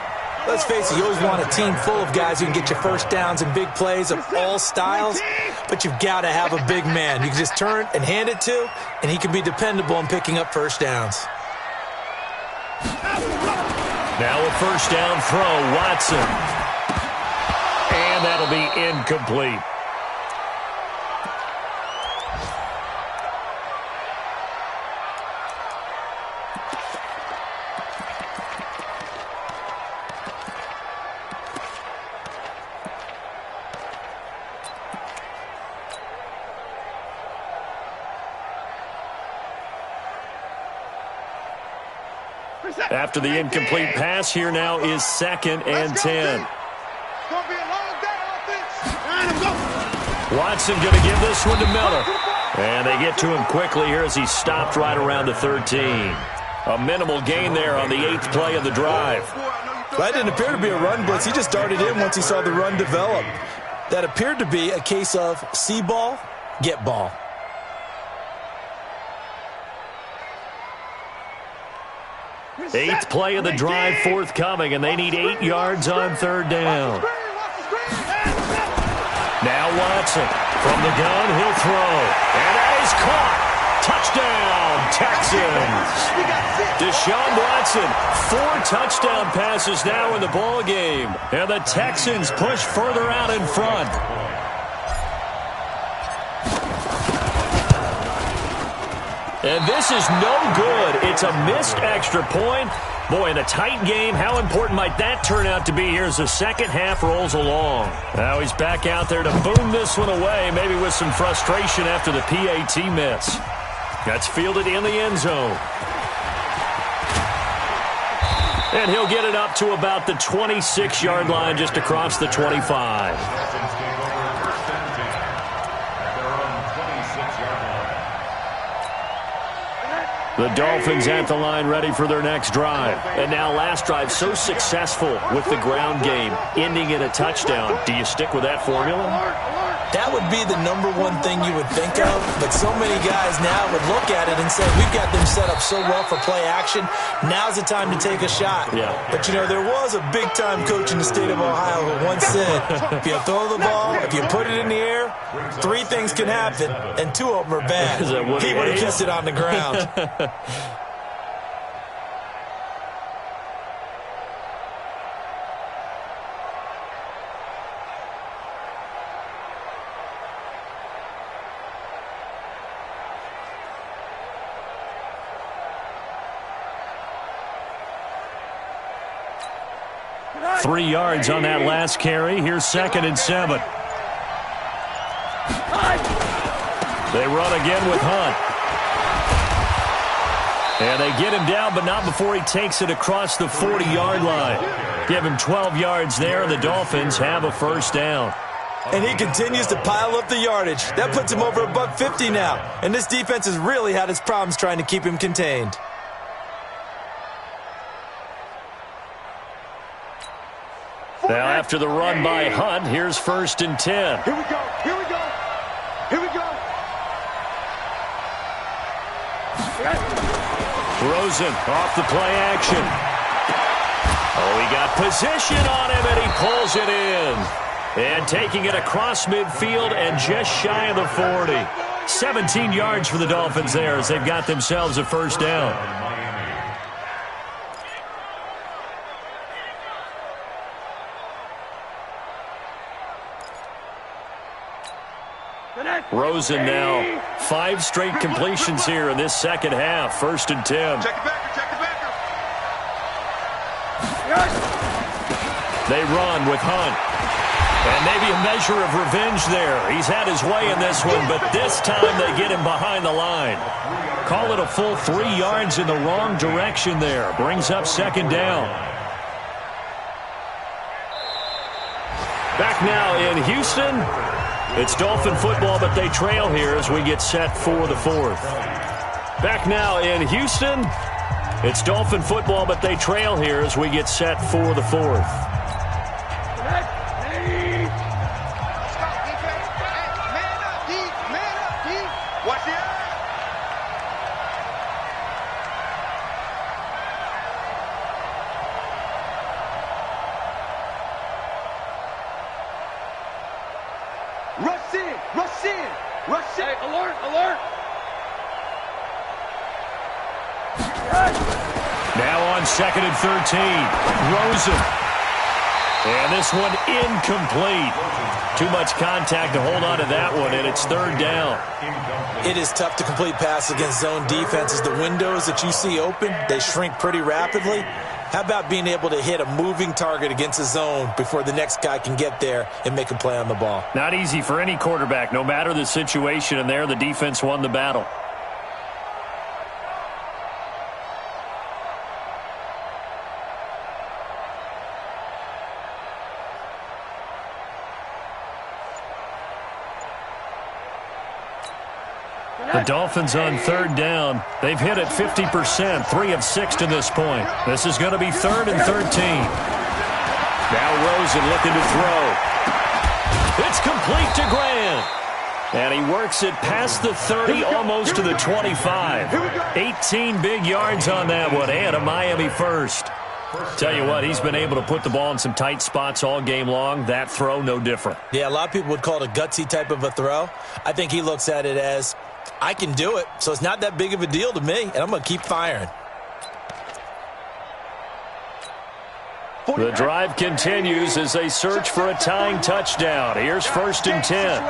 Let's face it, you always want a team full of guys who can get you first downs and big plays of all styles, but you've got to have a big man you can just turn and hand it to, and he can be dependable in picking up first downs. Now a first down throw, Watson. And that'll be incomplete. After the incomplete pass, here now is second and 10. Watson going to give this one to Miller. And they get to him quickly here as he stopped right around the 13. A minimal gain there on the 8th play of the drive. That didn't appear to be a run blitz. He just darted in once he saw the run develop. That appeared to be a case of see ball, get ball. Eighth play of the drive forthcoming, and they need 8 yards on third down. Now Watson from the gun, he'll throw. And that is caught. Touchdown, Texans. Deshaun Watson, 4 touchdown passes now in the ball game. And the Texans push further out in front. And this is no good. It's a missed extra point. Boy, in a tight game, how important might that turn out to be here as the second half rolls along? Now he's back out there to boom this one away, maybe with some frustration after the PAT miss. That's fielded in the end zone. And he'll get it up to about the 26-yard line, just across the 25. The Dolphins at the line ready for their next drive. And now last drive so successful with the ground game, ending in a touchdown. Do you stick with that formula? That would be the #1 thing you would think of, but so many guys now would look at it and say, we've got them set up so well for play action, now's the time to take a shot. Yeah. But, you know, there was a big-time coach in the state of Ohio who once said, if you throw the ball, if you put it in the air, 3 things can happen, and 2 of them are bad. He would have kissed it on the ground. Three yards on that last carry. Here's second and 7. They run again with Hunt. And they get him down, but not before he takes it across the 40-yard line. Give him 12 yards there. The Dolphins have a first down. And he continues to pile up the yardage. That puts him over $150 now. And this defense has really had its problems trying to keep him contained. Now after the run by Hunt, here's first and 10. Here we go. Here we go. Here we go. Rosen off the play action. Oh, he got position on him, and he pulls it in. And taking it across midfield and just shy of the 40. 17 yards for the Dolphins there as they've got themselves a first down. Rosen now 5 straight completions here in this second half. First and 10. Check it back. Check it back. They run with Hunt. And maybe a measure of revenge there. He's had his way in this one, but this time they get him behind the line. Call it a full 3 yards in the wrong direction there. Brings up second down. Back now in Houston. It's Dolphin football, but they trail here as we get set for the fourth. Back now in Houston. It's Dolphin football, but they trail here as we get set for the fourth. Now on 2nd and 13, Rosen. And this one incomplete. Too much contact to hold on to that one, and it's 3rd down. It is tough to complete passes against zone defenses. The windows that you see open, they shrink pretty rapidly. How about being able to hit a moving target against a zone before the next guy can get there and make a play on the ball? Not easy for any quarterback, no matter the situation, and there the defense won the battle. The Dolphins on 3rd down. They've hit it 50%, 3 of 6 to this point. This is going to be 3rd and 13. Now Rosen looking to throw. It's complete to Grant. And he works it past the 30, almost to the 25. 18 big yards on that one, and a Miami first. Tell you what, he's been able to put the ball in some tight spots all game long. That throw, no different. Yeah, a lot of people would call it a gutsy type of a throw. I think he looks at it as, I can do it, so it's not that big of a deal to me, and I'm going to keep firing. The drive continues as they search for a tying touchdown. Here's 1st and 10.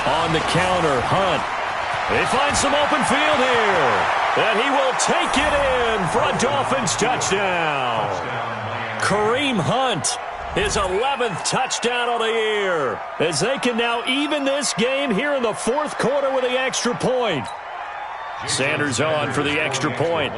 On the counter, Hunt. They find some open field here. And he will take it in for a Dolphins touchdown. Kareem Hunt, his 11th touchdown of the year, as they can now even this game here in the 4th quarter with the extra point. Sanders on for the extra point.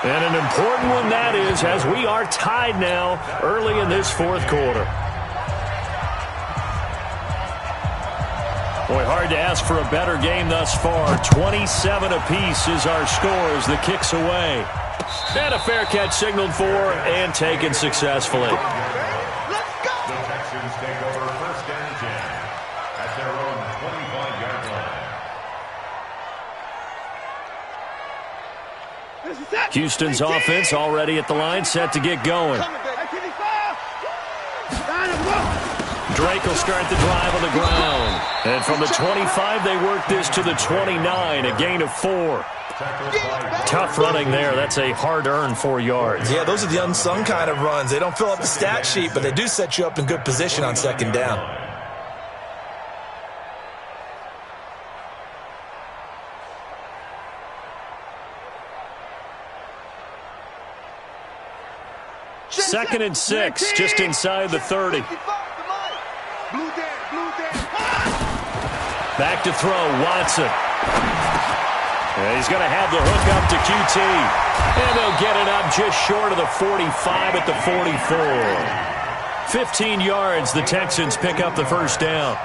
And an important one that is, as we are tied now early in this 4th quarter. Boy, hard to ask for a better game thus far. 27 apiece is our score as the kick's away. And a fair catch signaled for and taken successfully. Let's go! The Texans take over 1st and 10 at their own 25-yard line. Houston's offense already at the line, set to get going. Drake will start the drive on the ground. And from the 25, they work this to the 29, a gain of 4. Tough running there. That's a hard-earned 4 yards. Yeah, those are the unsung kind of runs. They don't fill up the stat sheet, but they do set you up in good position on 2nd down. Second and 6, just inside the 30. Back to throw, Watson. And he's going to have the hook up to QT. And they'll get it up just short of the 45 at the 44. 15 yards, the Texans pick up the 1st down.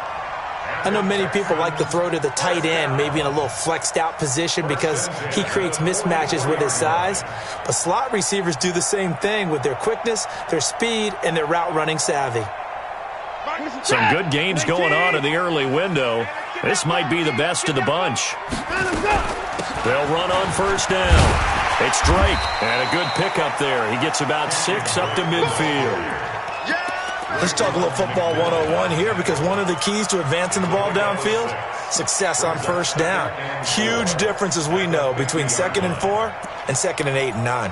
I know many people like to throw to the tight end, maybe in a little flexed out position because he creates mismatches with his size. But slot receivers do the same thing with their quickness, their speed, and their route running savvy. Some good games going on in the early window. This might be the best of the bunch. They'll run on 1st down. It's Drake, and a good pickup there. He gets about 6 up to midfield. Let's talk a little football 101 here, because one of the keys to advancing the ball downfield, success on 1st down. Huge difference, as we know, between 2nd and 4 and 2nd and 8 and 9.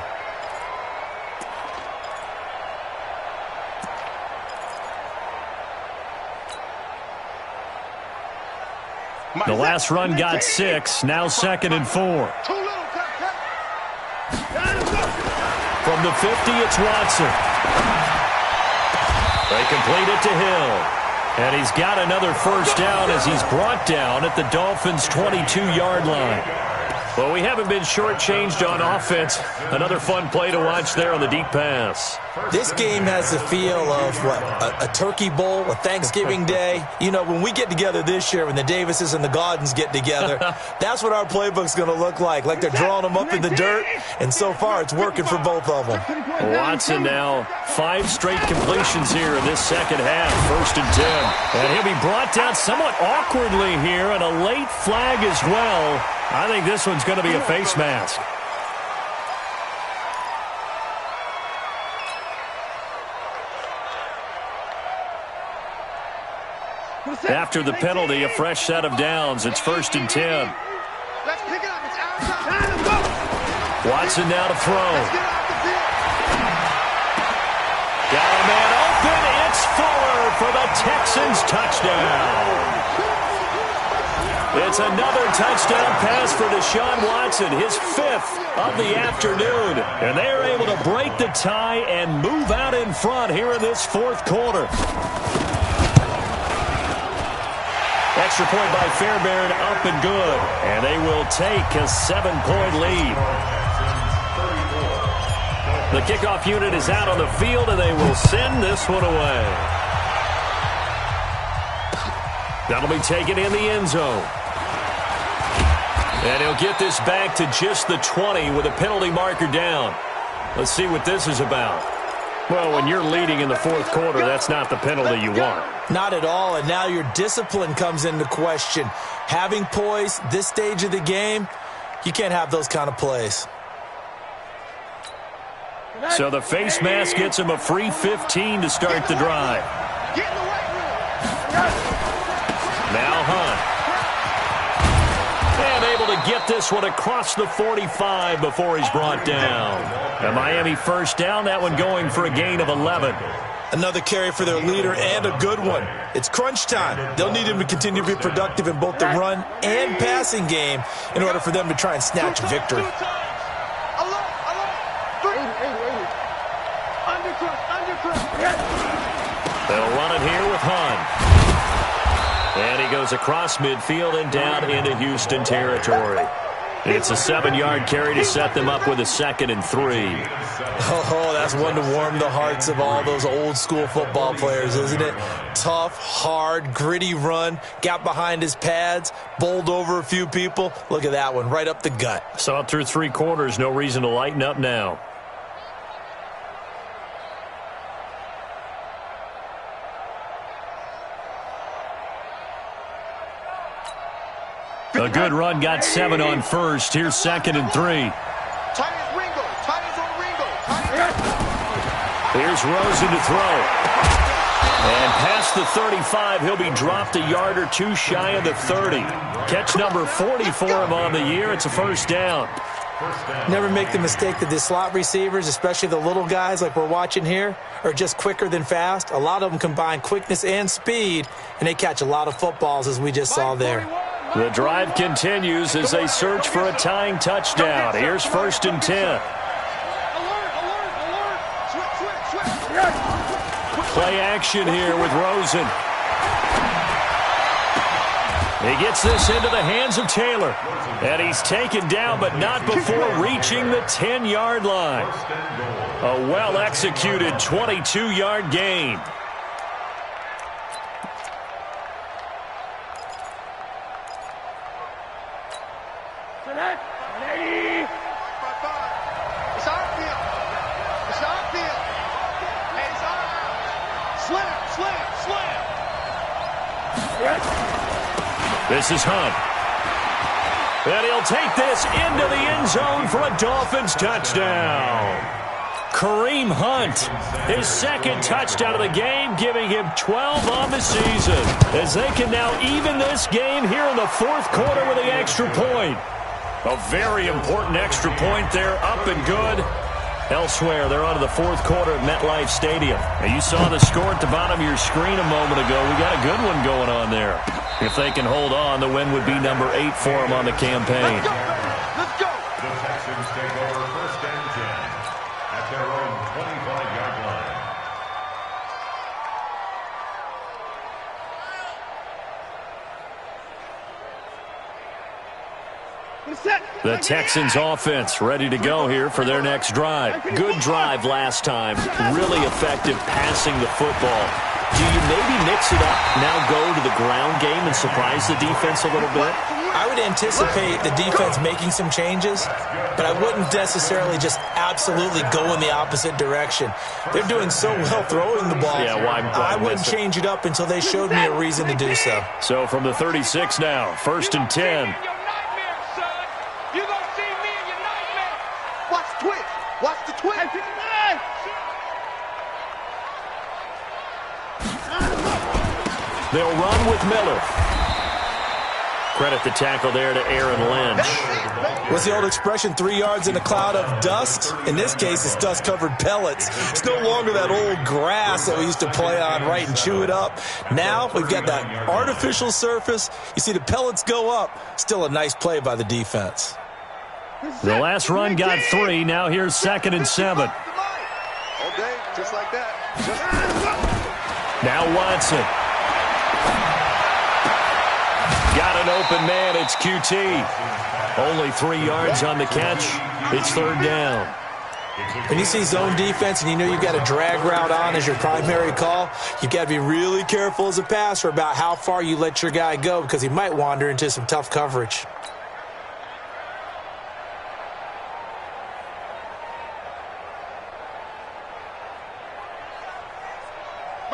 The last run got 6, now 2nd and 4. From the 50, it's Watson. They complete it to Hill. And he's got another first down as he's brought down at the Dolphins' 22-yard line. Well, we haven't been shortchanged on offense. Another fun play to watch there on the deep pass. This game has the feel of, what, a turkey bowl, a Thanksgiving day. You know, when we get together this year, when the Davises and the Gaudens get together, that's what our playbook's going to look like they're drawing them up in the dirt, and so far it's working for both of them. Watson now 5 straight completions here in this second half, 1st and 10. And he'll be brought down somewhat awkwardly here, and a late flag as well. I think this one's going to be a face mask. After the penalty, a fresh set of downs. It's 1st and 10. Let's pick it up. It's outside. Watson now to throw. Got a man open. It's Fuller for the Texans touchdown. It's another touchdown pass for Deshaun Watson, his 5th of the afternoon. And they're able to break the tie and move out in front here in this 4th quarter. Extra point by Fairbairn, up and good. And they will take a 7-point lead. The kickoff unit is out on the field, and they will send this one away. That'll be taken in the end zone. And he'll get this back to just the 20 with a penalty marker down. Let's see what this is about. Well, when you're leading in the 4th quarter, that's not the penalty you want. Not at all, and now your discipline comes into question. Having poise this stage of the game, you can't have those kind of plays. So the face mask gets him a free 15 to start the drive. Now Hunt. And able to get this one across the 45 before he's brought down. A Miami first down, that one going for a gain of 11. Another carry for their leader, and a good one. It's crunch time. They'll need him to continue to be productive in both the run and passing game in order for them to try and snatch a victory. They'll run it here with Hunt. And he goes across midfield and down into Houston territory. It's a 7-yard carry to set them up with a 2nd and 3. Oh, that's one to warm the hearts of all those old-school football players, isn't it? Tough, hard, gritty run, got behind his pads, bowled over a few people. Look at that one, right up the gut. Saw it through 3 quarters, no reason to lighten up now. A good run, got 7 on first. Here's 2nd and 3. Here's Rosen to throw. And past the 35, he'll be dropped a yard or 2 shy of the 30. Catch number 40 for him on the year. It's a first down. Never make the mistake that the slot receivers, especially the little guys like we're watching here, are just quicker than fast. A lot of them combine quickness and speed, and they catch a lot of footballs, as we just saw there. The drive continues as they search for a tying touchdown. Here's 1st and 10. Play action here with Rosen. He gets this into the hands of Taylor. And he's taken down, but not before reaching the 10-yard line. A well-executed 22-yard gain. This is Hunt. And he'll take this into the end zone for a Dolphins touchdown. Kareem Hunt, his 2nd touchdown of the game, giving him 12 on the season, as they can now even this game here in the 4th quarter with the extra point. A very important extra point there, up and good. Elsewhere, they're on to the 4th quarter at MetLife Stadium. Now, you saw the score at the bottom of your screen a moment ago. We got a good one going on there. If they can hold on, the win would be number 8 for them on the campaign. Let's go. The Texans take over 1st and 10. at their own 25-yard line. The Texans offense ready to go here for their next drive. Good drive last time. Really effective passing the football. Do you maybe mix it up, now go to the ground game and surprise the defense a little bit? I would anticipate the defense making some changes, but I wouldn't necessarily just absolutely go in the opposite direction. They're doing so well throwing the ball. Yeah, why I wouldn't change it up until they showed me a reason to do so. So from the 36 now, 1st and 10. Watch the twitch. Watch the twitch. They'll run with Miller. Credit the tackle there to Aaron Lynch. What's the old expression, 3 yards in a cloud of dust? In this case, it's dust-covered pellets. It's no longer that old grass that we used to play on, right, and chew it up. Now we've got that artificial surface. You see the pellets go up. Still a nice play by the defense. The last run got 3. Now here's 2nd and 7. Okay, just like that. Now Watson. Got an open man. It's QT. Only 3 yards on the catch. It's 3rd down. When you see zone defense and you know you've got a drag route on as your primary call, you've got to be really careful as a passer about how far you let your guy go because he might wander into some tough coverage.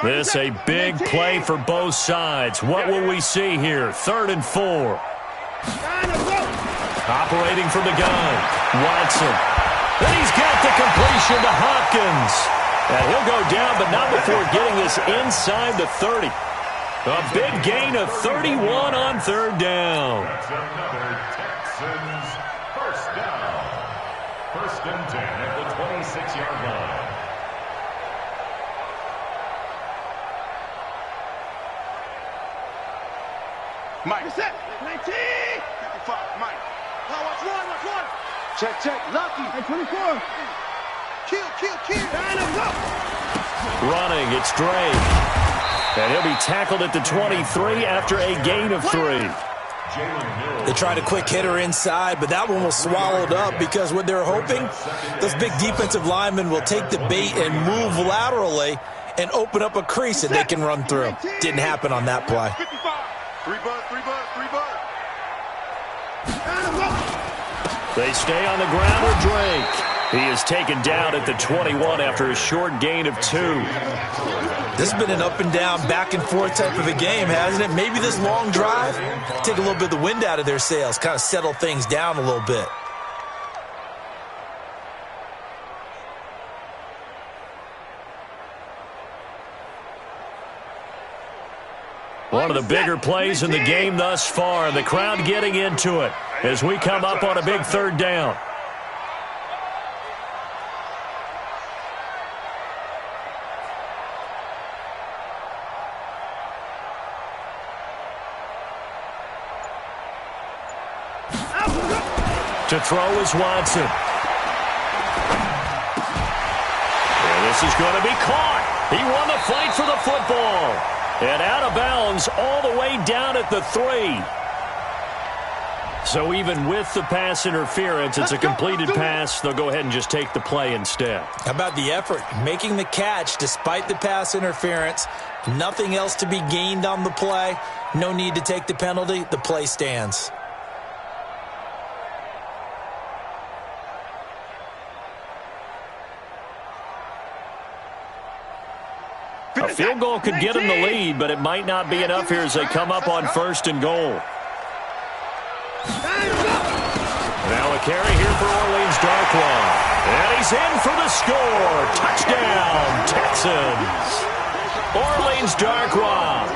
This a big play for both sides. What will we see here? 3rd and 4. Operating from the gun. Watson. And he's got the completion to Hopkins. And he'll go down, but not before getting this inside the 30. A big gain of 31 on 3rd down. That's another Texans first down. 1st and 10 at the 26-yard line. Mike. Set. 19. 55. Mike. Now watch one. Check. Lucky. 24. Kill. Running, it's Drake. And he'll be tackled at the 23 after a gain of 3. They tried a quick hitter inside, but that one was swallowed up because what they're hoping, those big defensive linemen will take the bait and move laterally and open up a crease that they can run through. Didn't happen on that play. 55. 3 bud. They stay on the ground with Drake. He is taken down at the 21 after a short gain of 2. This has been an up and down, back and forth type of a game, hasn't it? Maybe this long drive, take a little bit of the wind out of their sails, kind of settle things down a little bit. One of the bigger plays in the game thus far. The crowd getting into it as we come up on a big 3rd down. To throw is Watson. And this is going to be caught. He won the fight for the football. And out of bounds all the way down at the 3. So even with the pass interference, it's a completed pass. They'll go ahead and just take the play instead. How about the effort? Making the catch despite the pass interference. Nothing else to be gained on the play. No need to take the penalty. The play stands. A field goal could get them the lead, but it might not be enough here as they come up on 1st and goal. Now a carry here for Orleans Darkwa. And he's in for the score. Touchdown, Texans. Orleans Darkwa,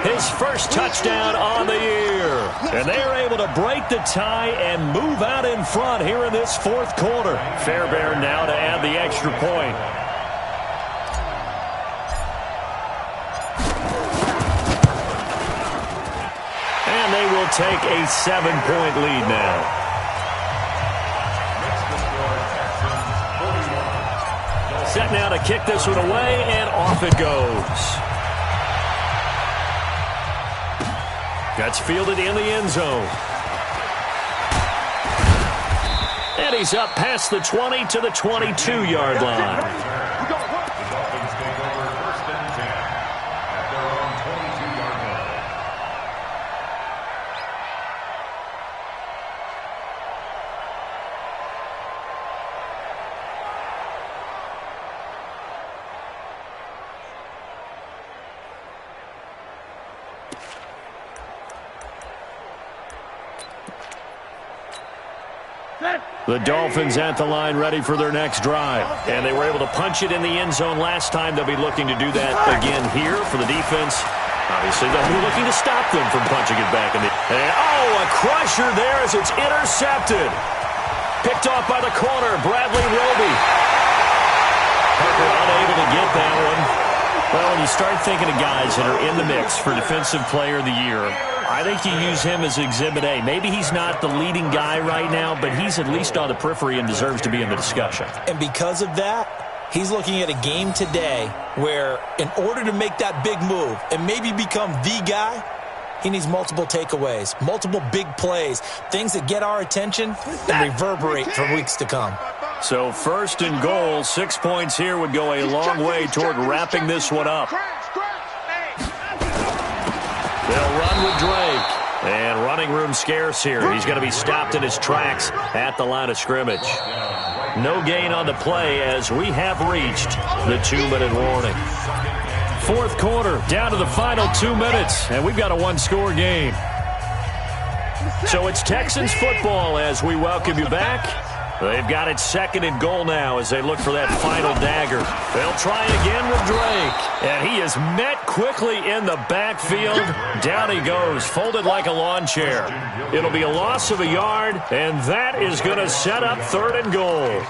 his first touchdown on the year. And they are able to break the tie and move out in front here in this 4th quarter. Fairbairn now to add the extra point. And they will take a 7-point lead now. Set now to kick this one away, and off it goes. That's fielded in the end zone. And he's up past the 20 to the 22-yard line. The Dolphins at the line ready for their next drive. And they were able to punch it in the end zone last time. They'll be looking to do that again here for the defense. Obviously, they'll be looking to stop them from punching it back in the... And, a crusher there as it's intercepted. Picked off by the corner, Bradley Roby. Parker unable to get that one. Well, when you start thinking of guys that are in the mix for Defensive Player of the Year, I think you use him as Exhibit A. Maybe he's not the leading guy right now, but he's at least on the periphery and deserves to be in the discussion. And because of that, he's looking at a game today where in order to make that big move and maybe become the guy, he needs multiple takeaways, multiple big plays, things that get our attention and reverberate for weeks to come. So 1st and goal, 6 points here would go a long way toward wrapping this one up. They'll run with Drake. And running room scarce here. He's going to be stopped in his tracks at the line of scrimmage. No gain on the play as we have reached the 2-minute warning. 4th quarter, down to the final 2 minutes, and we've got a one-score game. So it's Texans football as we welcome you back. They've got it 2nd and goal now as they look for that final dagger. They'll try again with Drake. And he is met quickly in the backfield. Down he goes, folded like a lawn chair. It'll be a loss of a yard, and that is going to set up 3rd and goal.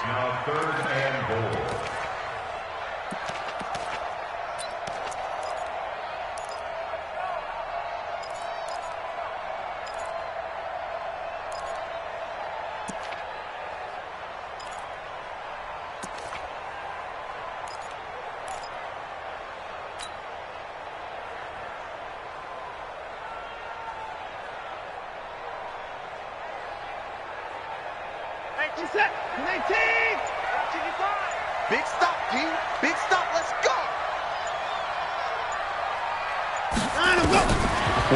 Big stop, G. Big stop. Let's go.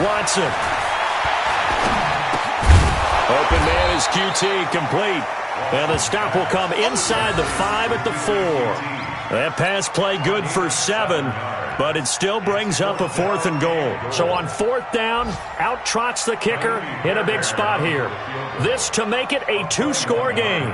Watson. Open man is QT, complete. And the stop will come inside the 5 at the 4. That pass play good for 7, but it still brings up a 4th and goal. So on 4th down, out trots the kicker in a big spot here. This to make it a 2-score game.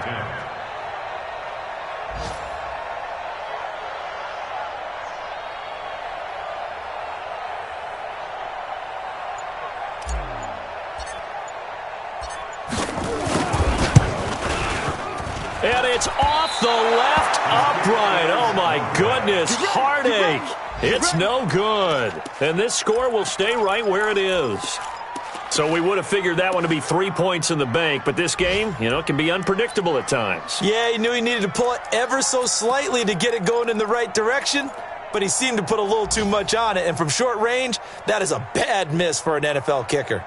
And it's off the left upright. Oh, my goodness. Heartache. It's no good. And this score will stay right where it is. So we would have figured that one to be 3 points in the bank, but this game, can be unpredictable at times. Yeah, he knew he needed to pull it ever so slightly to get it going in the right direction, but he seemed to put a little too much on it. And from short range, that is a bad miss for an NFL kicker.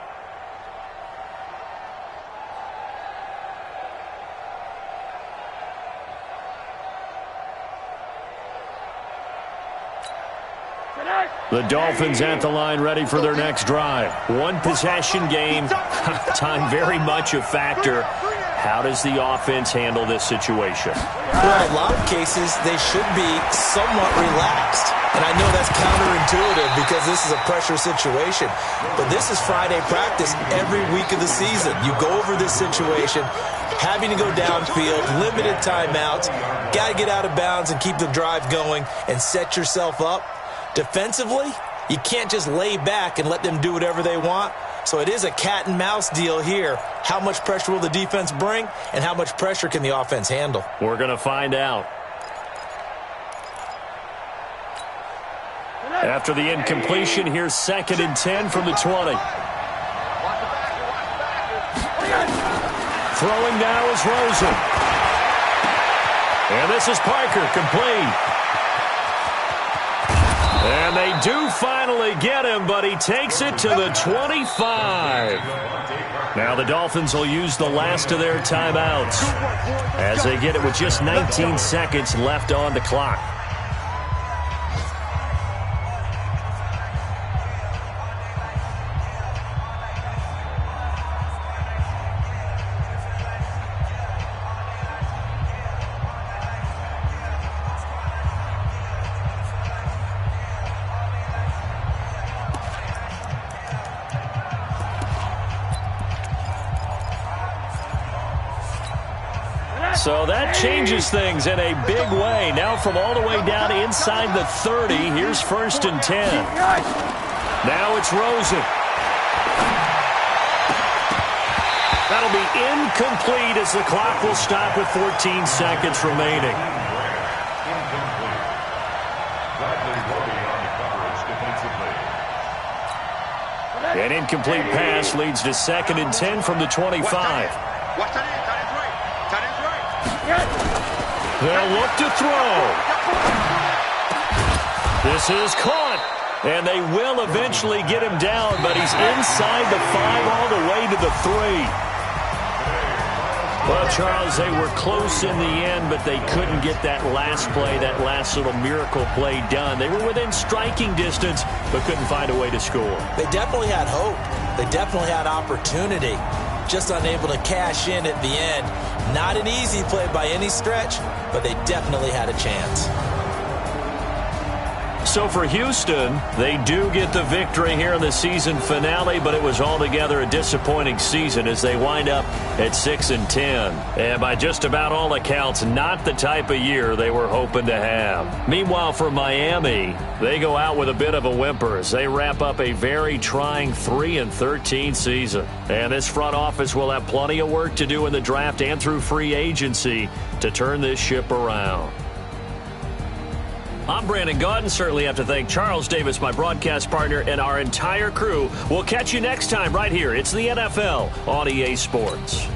The Dolphins at the line ready for their next drive. One possession game. Time very much a factor. How does the offense handle this situation? Well, in a lot of cases, they should be somewhat relaxed. And I know that's counterintuitive because this is a pressure situation. But this is Friday practice every week of the season. You go over this situation, having to go downfield, limited timeouts, got to get out of bounds and keep the drive going and set yourself up. Defensively, you can't just lay back and let them do whatever they want. So it is a cat and mouse deal here. How much pressure will the defense bring, and how much pressure can the offense handle? We're going to find out. After the incompletion, here's 2nd and 10 from the 20. Throwing now is Rosen. And this is Parker, complete. And they do finally get him, but he takes it to the 25. Now the Dolphins will use the last of their timeouts as they get it with just 19 seconds left on the clock. So that changes things in a big way. Now from all the way down inside the 30, here's 1st and 10. Now it's Rosen. That'll be incomplete as the clock will stop with 14 seconds remaining. An incomplete pass leads to 2nd and 10 from the 25. They'll look to throw. This is caught. And they will eventually get him down, but he's inside the 5 all the way to the 3. Well, Charles, they were close in the end, but they couldn't get that last play, that last little miracle play done. They were within striking distance, but couldn't find a way to score. They definitely had hope. They definitely had opportunity. Just unable to cash in at the end. Not an easy play by any stretch, but they definitely had a chance. So for Houston, they do get the victory here in the season finale, but it was altogether a disappointing season as they wind up at 6 and 10. And by just about all accounts, not the type of year they were hoping to have. Meanwhile, for Miami, they go out with a bit of a whimper as they wrap up a very trying 3-13 season. And this front office will have plenty of work to do in the draft and through free agency to turn this ship around. I'm Brandon Gaudin. Certainly have to thank Charles Davis, my broadcast partner, and our entire crew. We'll catch you next time right here. It's the NFL on EA Sports.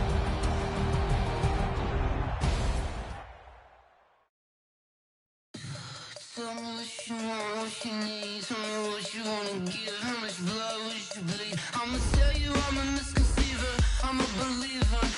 Tell me what you want, what you need. Tell me what you wanna give. How much blood would you bleed? I'ma tell you I'm a misconceiver. I'm a believer.